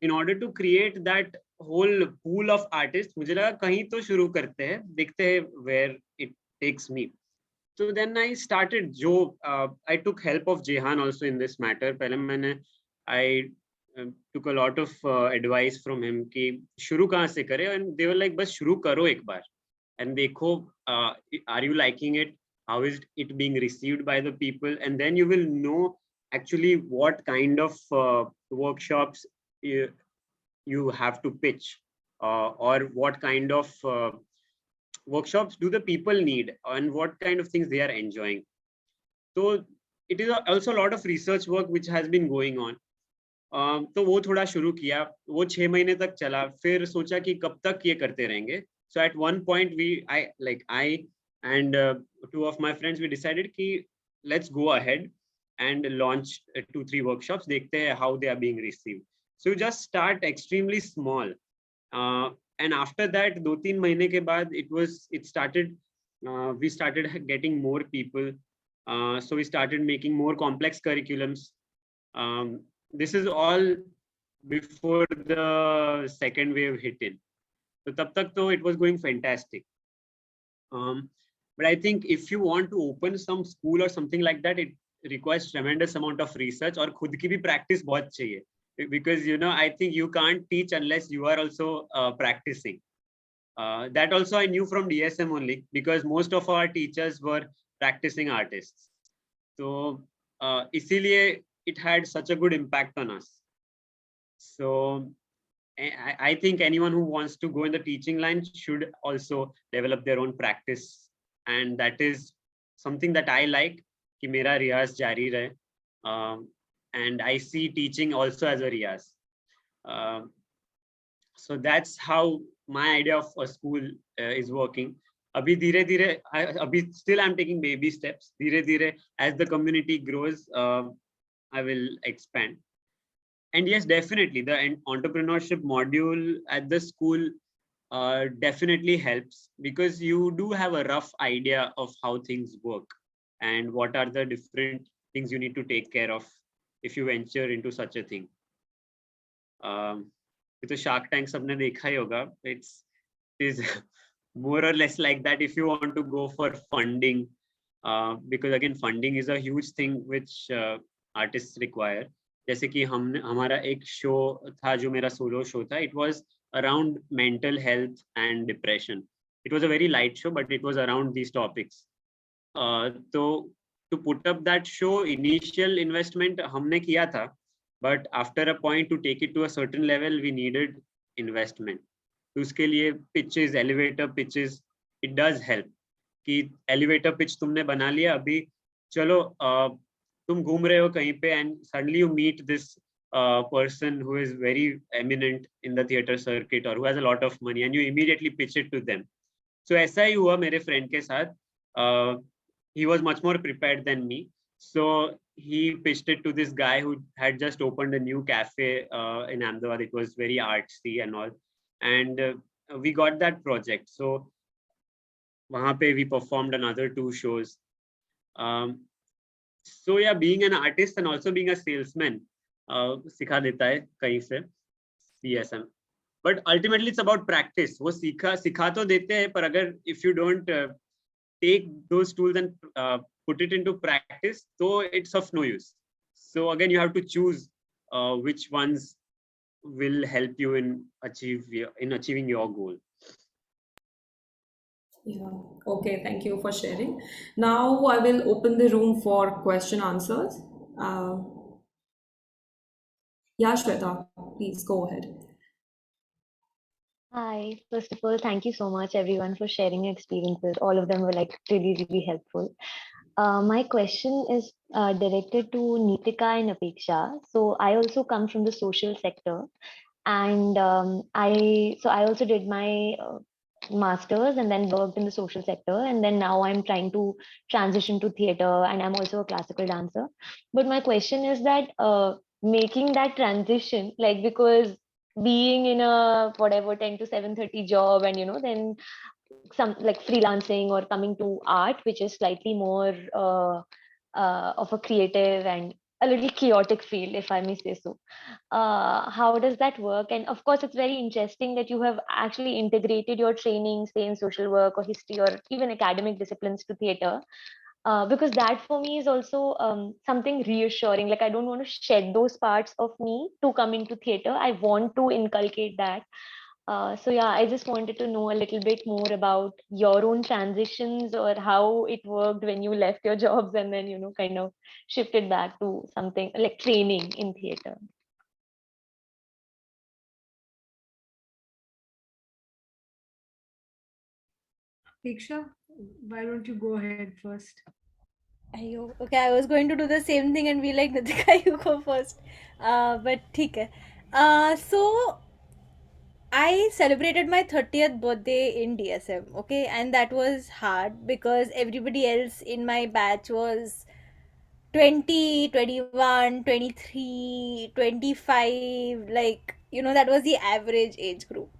in order to create that whole pool of artists, मुझे लगा कहीं तो शुरू करते हैं, देखते हैं where it takes me. So then I started I took help of Jehan also in this matter. पहले मैंने I took a lot of advice from him कि शुरू कहाँ से करें, and they were like बस शुरू करो एक बार and देखो are you liking it, how is it being received by the people, and then you will know actually what kind of workshops you have to pitch. or what kind of workshops do the people need, and what kind of things they are enjoying. So it is also a lot of research work which has been going on. तो वो थोड़ा शुरू किया, वो 6 महीने तक चला, फिर सोचा कि कब तक ये करते रहेंगे. So at one point I and 2 of my friends, we decided कि let's go ahead and launch 2-3 workshops, देखते हैं how they are being received. So just start extremely small, and after that 2-3 महीने के बाद we started getting more people, so we started making more complex curriculums. This is all before the second wave hit in. So tab tak to it was going fantastic. But I think if you want to open some school or something like that, it requires tremendous amount of research, और खुद की भी practice बहुत चाहिए. Because I think you can't teach unless you are also practicing. That also I knew from DSM only, because most of our teachers were practicing artists. So इसीलिए it had such a good impact on us. So I think anyone who wants to go in the teaching line should also develop their own practice, and that is something that I like, कि मेरा रियाज जारी रहे, and I see teaching also as a riyaz. So that's how my idea of a school is working. Abhi dhire dhire, abhi still I'm taking baby steps. Dhire dhire, as the community grows, I will expand. And yes, definitely the entrepreneurship module at the school definitely helps, because you do have a rough idea of how things work and what are the different things you need to take care of if you venture into such a thing. तो Shark Tank सबने देखा ही होगा. It is more or less like that if you want to go for funding, because again funding is a huge thing which artists require. जैसे कि हमारा एक show था, जो मेरा सोलो शो था, it was around mental health and depression. It was a very light show, but it was around these topics. So to put up that show, initial investment हमने किया था, but after a point, to take it to a certain level, we needed investment. तो उसके लिए pitches, elevator pitches, it does help. कि elevator pitch तुमने बना लिया, अभी चलो तुम घूम रहे हो कहीं पे, and suddenly you meet this person who is very eminent in the theater circuit or who has a lot of money, and you immediately pitch it to them. So ऐसा ही हुआ मेरे friend के साथ. He was much more prepared than me. So he pitched it to this guy who had just opened a new cafe in Ahmedabad. It was very artsy and all. And we got that project. So wahan pe we performed another 2 shows. So yeah, being an artist and also being a salesman sikha deta hai kahin se DSM. But ultimately it's about practice. वो सिखा तो देते हैं, पर अगर if you don't take those tools and put it into practice, so it's of no use. So again, you have to choose which ones will help you in achieving your goal. Yeah. Okay, thank you for sharing. Now I will open the room for question answers. Yeah, Shweta, please go ahead. Hi, first of all, thank you so much everyone for sharing your experiences. All of them were like really, really helpful. My question is directed to Neetika and Apeksha. So I also come from the social sector, and I also did my master's and then worked in the social sector, and then now I'm trying to transition to theater, and I'm also a classical dancer. But my question is that making that transition, like, because being in a whatever 10 to 7:30 job, and then some like freelancing or coming to art, which is slightly more of a creative and a little chaotic field, if I may say so. How does that work? And of course, it's very interesting that you have actually integrated your training, say in social work or history or even academic disciplines, to theater. Because that for me is also something reassuring. Like, I don't want to shed those parts of me to come into theater. I want to inculcate that. So yeah, I just wanted to know a little bit more about your own transitions, or how it worked when you left your jobs and then, kind of shifted back to something like training in theater. Diksha, why don't you go ahead first? Okay, I was going to do the same thing and be like, Nitika, you go first. But ठीक है. So I celebrated my 30th birthday in DSM, okay, and that was hard because everybody else in my batch was 20, 21, 23, 25. Like, that was the average age group.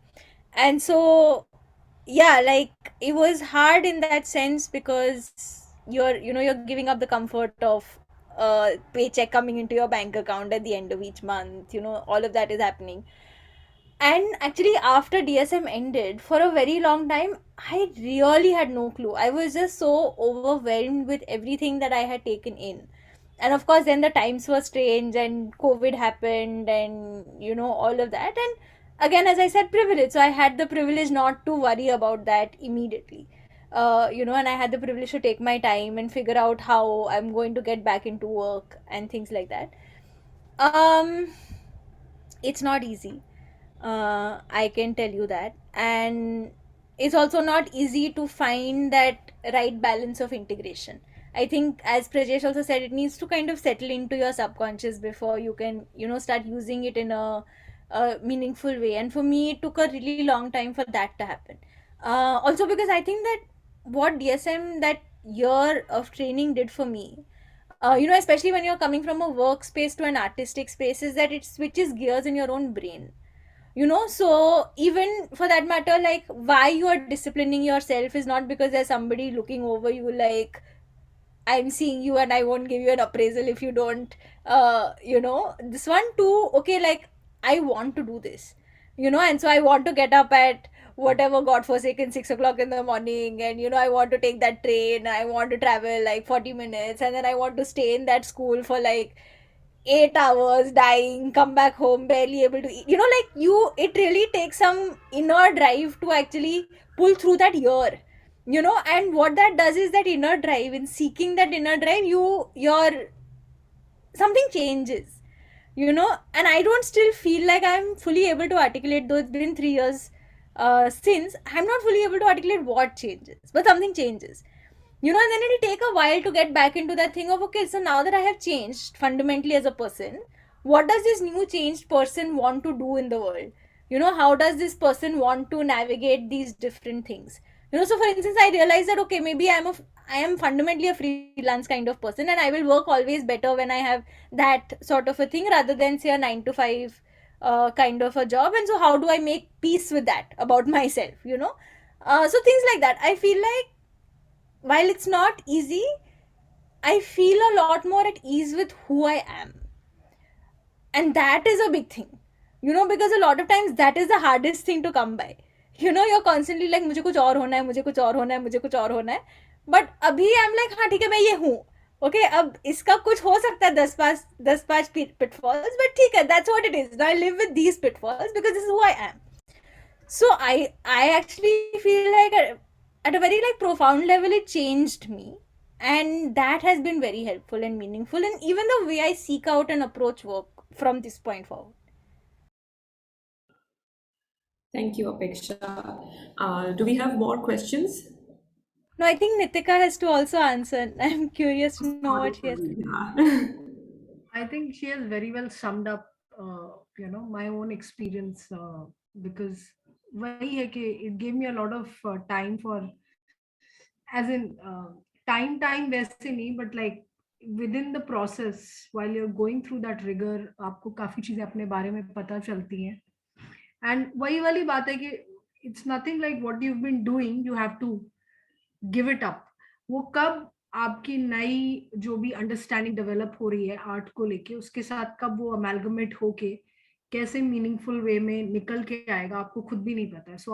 And so, yeah, like it was hard in that sense because you're giving up the comfort of a paycheck coming into your bank account at the end of each month. All of that is happening. And actually, after DSM ended, for a very long time, I really had no clue. I was just so overwhelmed with everything that I had taken in. And of course, then the times were strange, and COVID happened, and all of that. And again, as I said, privilege. So I had the privilege not to worry about that immediately. And I had the privilege to take my time and figure out how I'm going to get back into work and things like that. Um, it's not easy, I can tell you that. And it's also not easy to find that right balance of integration. I think, as Prajesh also said, it needs to kind of settle into your subconscious before you can start using it in a meaningful way. And for me, it took a really long time for that to happen. Also because I think that what DSM, that year of training, did for me, especially when you're coming from a workspace to an artistic space, is that it switches gears in your own brain. So even for that matter, like, why you are disciplining yourself is not because there's somebody looking over you, like, I'm seeing you and I won't give you an appraisal if you don't, this one too. Okay, like, I want to do this, and so I want to get up at whatever godforsaken 6 o'clock in the morning, and I want to take that train. I want to travel like 40 minutes, and then I want to stay in that school for like 8 hours, dying, come back home barely able to eat. Like, it really takes some inner drive to actually pull through that year. And what that does is that inner drive, in seeking that inner drive, your something changes. And I don't still feel like I'm fully able to articulate, though it's been 3 years since. I'm not fully able to articulate what changes, but something changes. And then it'll take a while to get back into that thing of, okay, so now that I have changed fundamentally as a person, what does this new changed person want to do in the world? How does this person want to navigate these different things? So for instance, I realized that, okay, maybe I am fundamentally a freelance kind of person, and I will work always better when I have that sort of a thing rather than, say, a 9 to 5 kind of a job. And so how do I make peace with that about myself? So things like that, I feel like, while it's not easy, I feel a lot more at ease with who I am. And that is a big thing, because a lot of times that is the hardest thing to come by. You're constantly like, मुझे कुछ और होना है, मुझे कुछ और होना है, मुझे कुछ और होना है. But अभी I'm like, हाँ ठीक है, मैं ये हूँ. Okay, अब इसका कुछ हो सकता है 10 पाँच pitfalls, but ठीक है, that's what it is. Now I live with these pitfalls because this is who I am. So I actually feel like, at a very like profound level, it changed me, and that has been very helpful and meaningful, and even the way I seek out and approach work from this point forward. Thank you, Apeksha. Do we have more questions? No, I think Nitika has to also answer. I'm curious to know what she has. Yeah. I think she has very well summed up, my own experience, because वही है कि it gave me a lot of time for, as in, time वैसे नहीं, but like within the process, while you're going through that rigor, आपको काफी चीजें अपने बारे में पता चलती हैं. And वही वाली बात है कि it's nothing like what you've been doing, you have to give it up. वो कब आपकी नई जो भी अंडरस्टैंडिंग डेवलप हो रही है आर्ट को लेके, उसके साथ कब वो अमेलगमेट होके कैसे मीनिंगफुल वे में निकल के आएगा, आपको खुद भी नहीं पता है. सो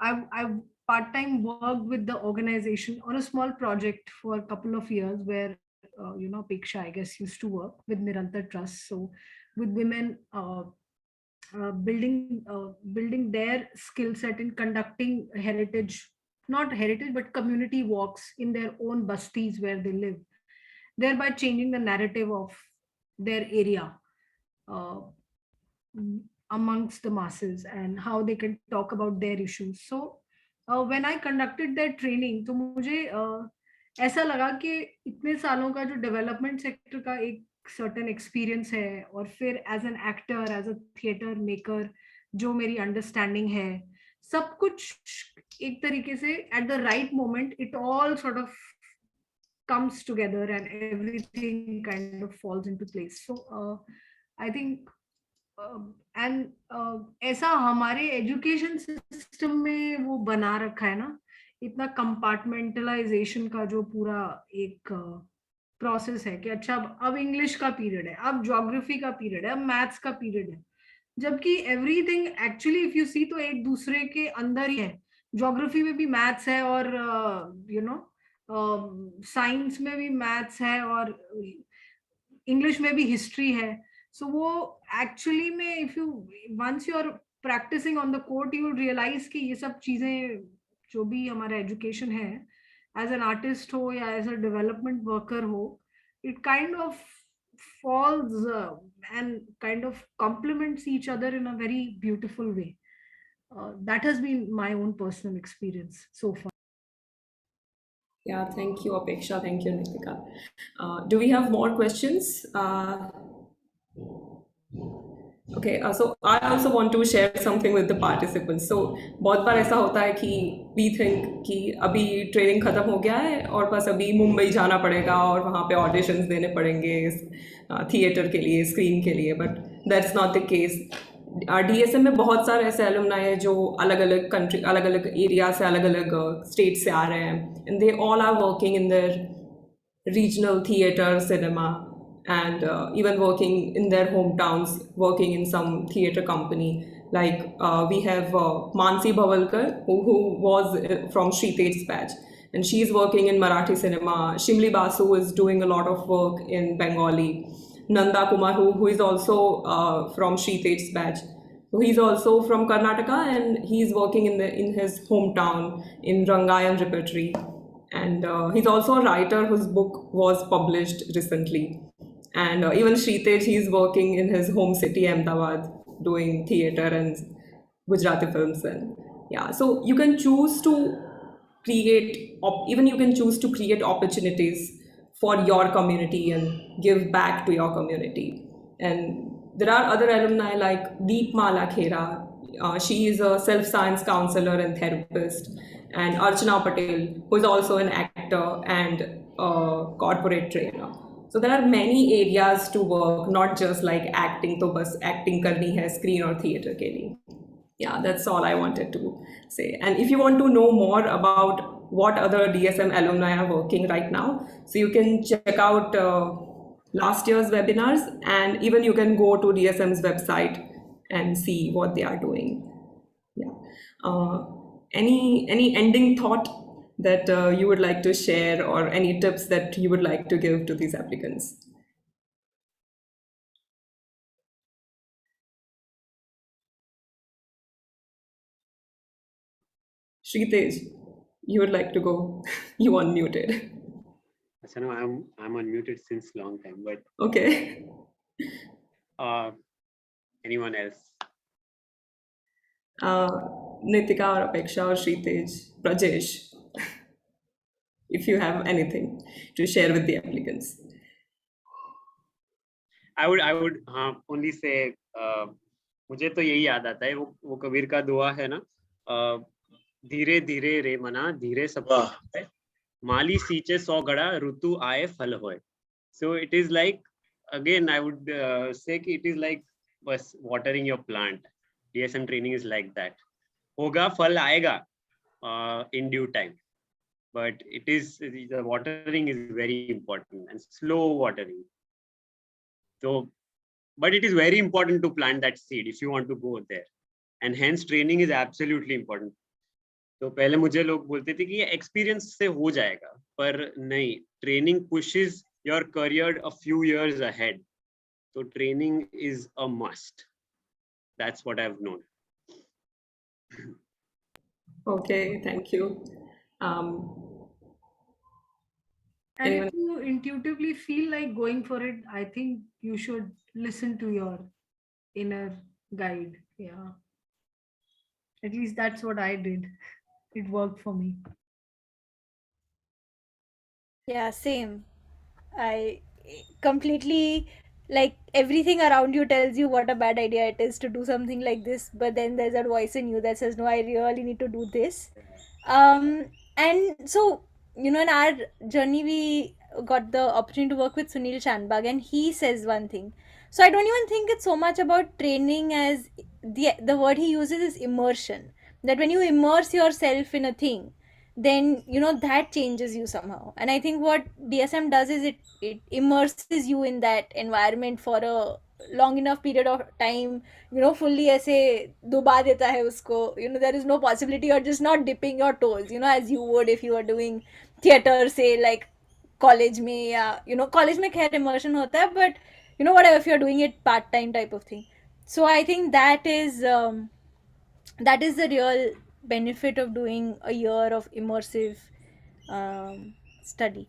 I part-time worked with the organization on a small project for a couple of years where, Peksha, I guess, used to work with Nirantar Trust. So with women, building their skill set in conducting heritage, not heritage, but community walks in their own bastis where they live, thereby changing the narrative of their area uh, amongst the masses and how they can talk about their issues. So when I conducted that training, तो मुझे ऐसा लगा कि इतने सालों का जो development sector का एक सर्टेन एक्सपीरियंस है, और फिर as an actor, as a theatre maker जो मेरी अंडरस्टैंडिंग है, सब कुछ एक तरीके से at the right moment it all sort of comes together and everything kind of falls into place. So I think and ऐसा हमारे एजुकेशन सिस्टम में वो बना रखा है ना, इतना कंपार्टमेंटलाइजेशन का जो पूरा एक प्रोसेस है कि अच्छा अब इंग्लिश का पीरियड है, अब ज्योग्राफी का पीरियड है, अब मैथ्स का पीरियड है, जबकि everything actually if you see तो एक दूसरे के अंदर ही है. ज्योग्राफी में भी मैथ्स है, और यू नो साइंस में भी मैथ्स है, और इंग्लिश में भी हिस्ट्री है. सो वो एक्चुअली में if you once you are practising on the court you will realise कि ये सब चीजें जो भी हमारा एजुकेशन है, एज एन आर्टिस्ट हो या एज अ डेवलपमेंट वर्कर हो, it kind of falls and kind of complements each other in a very beautiful way. That has been my own personal experience so far. Yeah, thank you, Apeksha. Thank you, Nitika. Do we have more questions? Okay, so I also want to share something with the participants. So बहुत बार ऐसा होता है कि we think कि अभी training ख़त्म हो गया है और बस अभी मुंबई जाना पड़ेगा और वहाँ पे ऑडिशंस देने पड़ेंगे थिएटर के लिए, स्क्रीन के लिए, but that's not the case. DSM में बहुत सारे ऐसे एलुमनाई है जो अलग अलग कंट्री, अलग अलग एरिया से, अलग अलग स्टेट से आ रहे हैं, and they all are working in their regional theater, cinema, and even working in their hometowns, working in some theater company. Like we have Mansi Bhavalkar, who was from Sritej's batch, and she's working in Marathi cinema. Shimli Basu is doing a lot of work in Bengali. Nanda Kumar, who is also from Sritej's batch. So he's also from Karnataka, and he's working in his hometown in Rangayan repertory. And he's also a writer whose book was published recently. And even Sritej, he's working in his home city, Ahmedabad, doing theater and Gujarati films. And yeah, so you can choose to create, even you can choose to create opportunities for your community and give back to your community. And there are other alumni like Deepmala Khera. She is a self-science counselor and therapist. And Archana Patel, who is also an actor and a corporate trainer. So there are many areas to work, not just like acting, to bas acting karni hai screen or theater ke liye. Yeah, that's all I wanted to say. And if you want to know more about what other DSM alumni are working right now, so you can check out last year's webinars, and even you can go to DSM's website and see what they are doing. Yeah. Any ending thought that you would like to share, or any tips that you would like to give to these applicants? Sritej, you would like to go? You unmuted. So no, I'm unmuted since long time, but Okay. Anyone else? Nitika or Apeksha or Sritej, Prajesh, if you have anything to share with the applicants. I would only say मुझे तो यही याद आता है, वो कबीर का दुआ है ना, धीरे धीरे रे मना धीरे सब कुछ है, माली सींचे 100 घड़ा ऋतु आए फल होए. So it is like, again I would say कि it is like बस watering your plant. DSM training is like that. होगा फल आएगा in due time, but it is, the watering is very important, and slow watering. So, but it is very important to plant that seed if you want to go there, and hence training is absolutely important. तो पहले मुझे लोग बोलते थे कि ये experience से हो जाएगा, पर नहीं, training pushes your career a few years ahead. So training is a must. That's what I've known. Okay, thank you. And if you intuitively feel like going for it, I think you should listen to your inner guide. Yeah. At least that's what I did. it worked for me. Yeah, same. I completely, like, everything around you tells you what a bad idea it is to do something like this, but then there's that voice in you that says, no, I really need to do this. Um, and so, in our journey, we got the opportunity to work with Sunil Shanbag, and he says one thing. So I don't even think it's so much about training as the word he uses is immersion. That when you immerse yourself in a thing, then that changes you somehow. And I think what DSM does is it immerses you in that environment for a long enough period of time, fully ऐसे डुबा देता है उसको. There is no possibility you're just not dipping your toes, as you would if you were doing theater, say, like college में, या college में खैर immersion होता है, but whatever, if you're doing it part time type of thing. So I think that is the real benefit of doing a year of immersive study.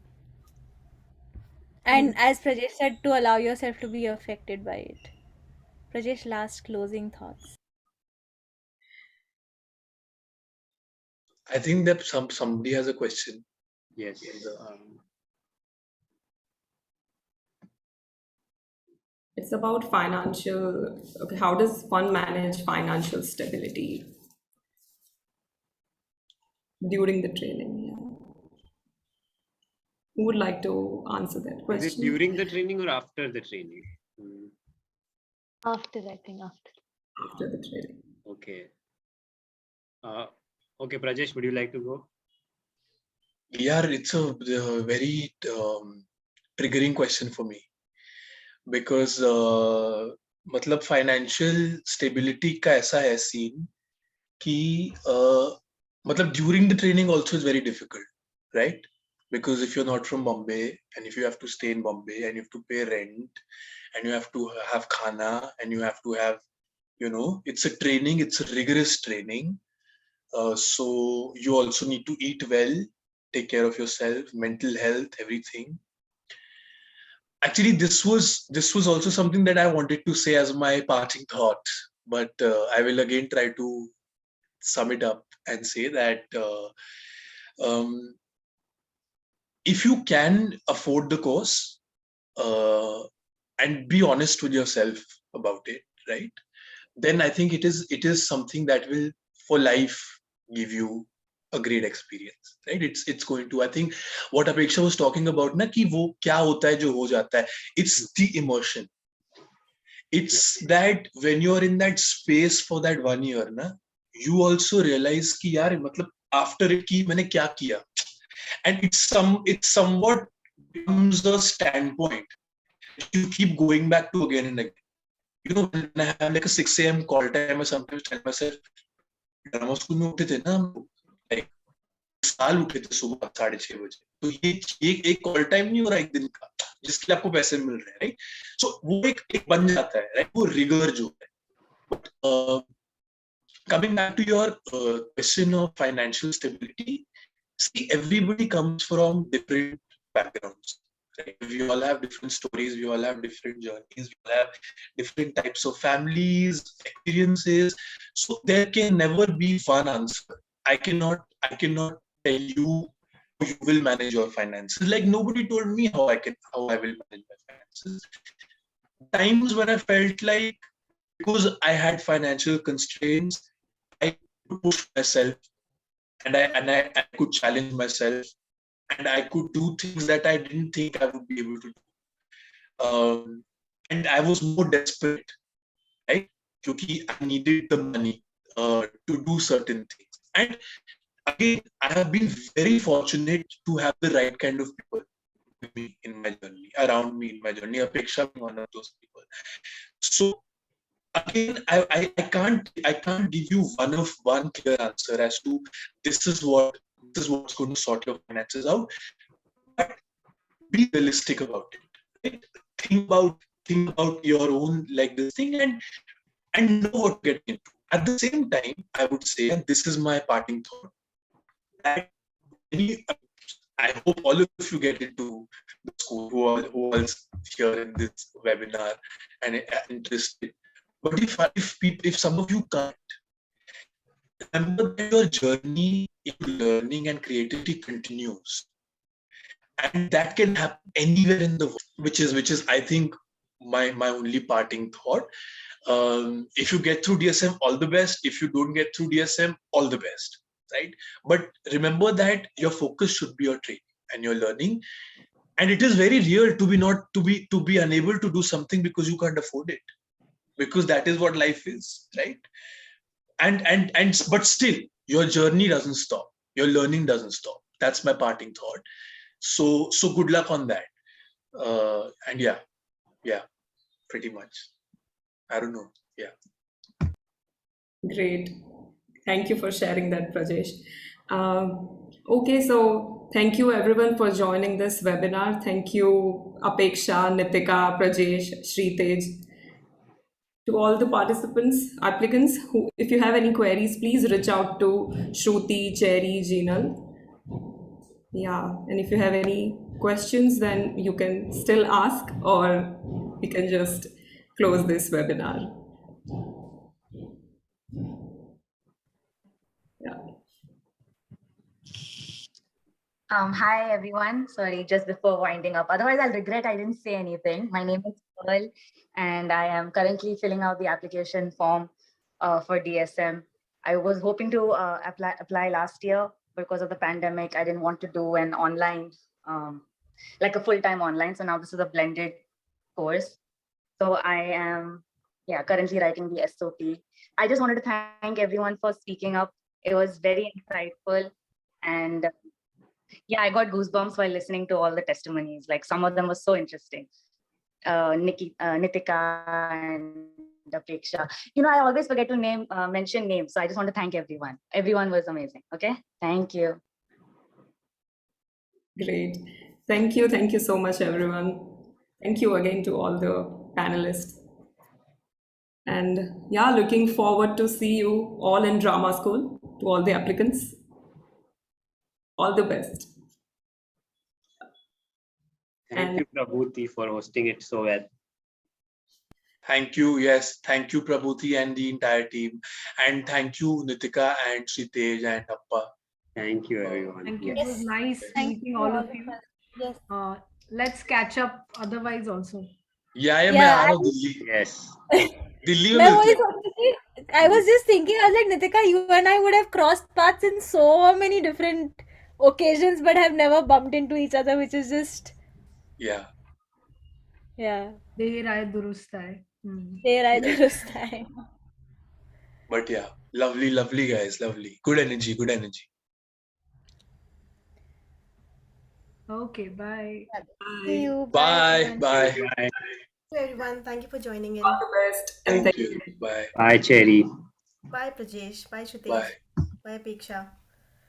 And as Prajesh said, to allow yourself to be affected by it. Prajesh, last closing thoughts. I think that somebody has a question. Yes. It's about financial. Okay, how does one manage financial stability during the training? Yeah. Who would like to answer that Is it question? during the training or after the training? After, I think after. After the training. Okay. Okay, Prajesh, would you like to go? Yeah, it's a very triggering question for me because मतलब financial stability का ऐसा है scene कि मतलब during the training also is very difficult, right? Because if you're not from Bombay and if you have to stay in Bombay and you have to pay rent and you have to have khana and you have to have, it's a training, it's a rigorous training. So you also need to eat well, take care of yourself, mental health, everything. Actually, this was also something that I wanted to say as my parting thought, but I will again try to sum it up and say that if you can afford the course and be honest with yourself about it, right? Then I think it is something that will for life give you a great experience, right? It's going to, I think what Apeksha was talking about na ki wo kya hota hai jo ho jata hai, it's the immersion. It's that when you're in that space for that 1 year na, you also realize ki yaar matlab after it ki maine kya kiya, and it's somewhat becomes a standpoint you keep going back to again and again. When I have like a 6 a.m. call time, I sometimes tell myself, drama school में उठते थे ना हम लोग, like साल उठे थे सुबह 6:30 बजे, तो ये एक कॉल टाइम नहीं हो रहा एक दिन का जिसके लिए आपको पैसे मिल रहे हैं, राइट? सो वो एक बन जाता है, राइट? वो रिगर जो है. Coming back to your question of financial stability, see, everybody comes from different backgrounds. Right? We all have different stories, we all have different journeys, we all have different types of families, experiences. So there can never be one answer. I cannot tell you how you will manage your finances. Like nobody told me how I will manage my finances. Times when I felt like because I had financial constraints, I could push myself and I could challenge myself and I could do things that I didn't think I would be able to do. And I was more desperate, right? Because I needed the money to do certain things. And again, I have been very fortunate to have the right kind of people with me in my journey, around me in my journey. Apeksha being one of those people. So again, I can't give you one clear answer as to this is what's going to sort your finances out. But be realistic about it. Right? Think about your own like this thing and know what to get into. At the same time, I would say, and this is my parting thought, that I hope all of you get into the school who are here in this webinar and are interested. But if some of you can't, remember that your journey in learning and creativity continues, and that can happen anywhere in the world, which is I think my only parting thought. If you get through DSM, all the best. If you don't get through DSM, all the best, right? But remember that your focus should be your training and your learning. And it is very real to be unable to do something because you can't afford it, because that is what life is, right? And but still, your journey doesn't stop. Your learning doesn't stop. That's my parting thought. So good luck on that. And yeah, pretty much. I don't know. Yeah. Great. Thank you for sharing that, Prajesh. Okay, so thank you everyone for joining this webinar. Thank you, Apeksha, Nitika, Prajesh, Sritej. To all the participants, applicants, who, if you have any queries, please reach out to Shruti, Cherry, Jinal. Yeah, and if you have any questions, then you can still ask, or we can just close this webinar. Yeah. Hi everyone. Sorry, just before winding up. Otherwise, I'll regret I didn't say anything. My name is Pearl, and I am currently filling out the application form for DSM. I was hoping to apply last year. Because of the pandemic, I didn't want to do an online, like a full-time online. So now this is a blended course. So I am, currently writing the SOP. I just wanted to thank everyone for speaking up. It was very insightful, and I got goosebumps while listening to all the testimonies. Like some of them were so interesting. Nitika and Apeksha. I always forget to mention names. So I just want to thank everyone. Everyone was amazing. Okay. Thank you. Great. Thank you. Thank you so much, everyone. Thank you again to all the panelists. And looking forward to see you all in drama school, to all the applicants. All the best. Thank you, Prabhuti, for hosting it so well. Thank you. Yes. Thank you, Prabhuti and the entire team. And thank you, Nitika and Sritej and Appa. Thank you, everyone. Thank you. Yes. It was nice Thank meeting you all all of of you. us. Yes. Let's catch up otherwise also. Yeah, मैं Yeah, आ रहा हूँ Delhi. Yes. Delhi में मैं मिलते वही हैं. सोच रही थी, I was just thinking, I was like, Nitika, you and I would have crossed paths in so many different occasions, but have never bumped into each other, which is just, Yeah. देर आए दुरुस्त आए. देर आए Yes. दुरुस्त आए. But yeah, lovely guys, lovely. Good energy. Okay, bye. See you. Bye. everyone. Bye. Bye. To everyone, thank you for joining in. All the best. And Thank you. Bye. Bye, Cherry. Bye, Prajesh. Bye, Shutesh. Bye. Bye, Peksha.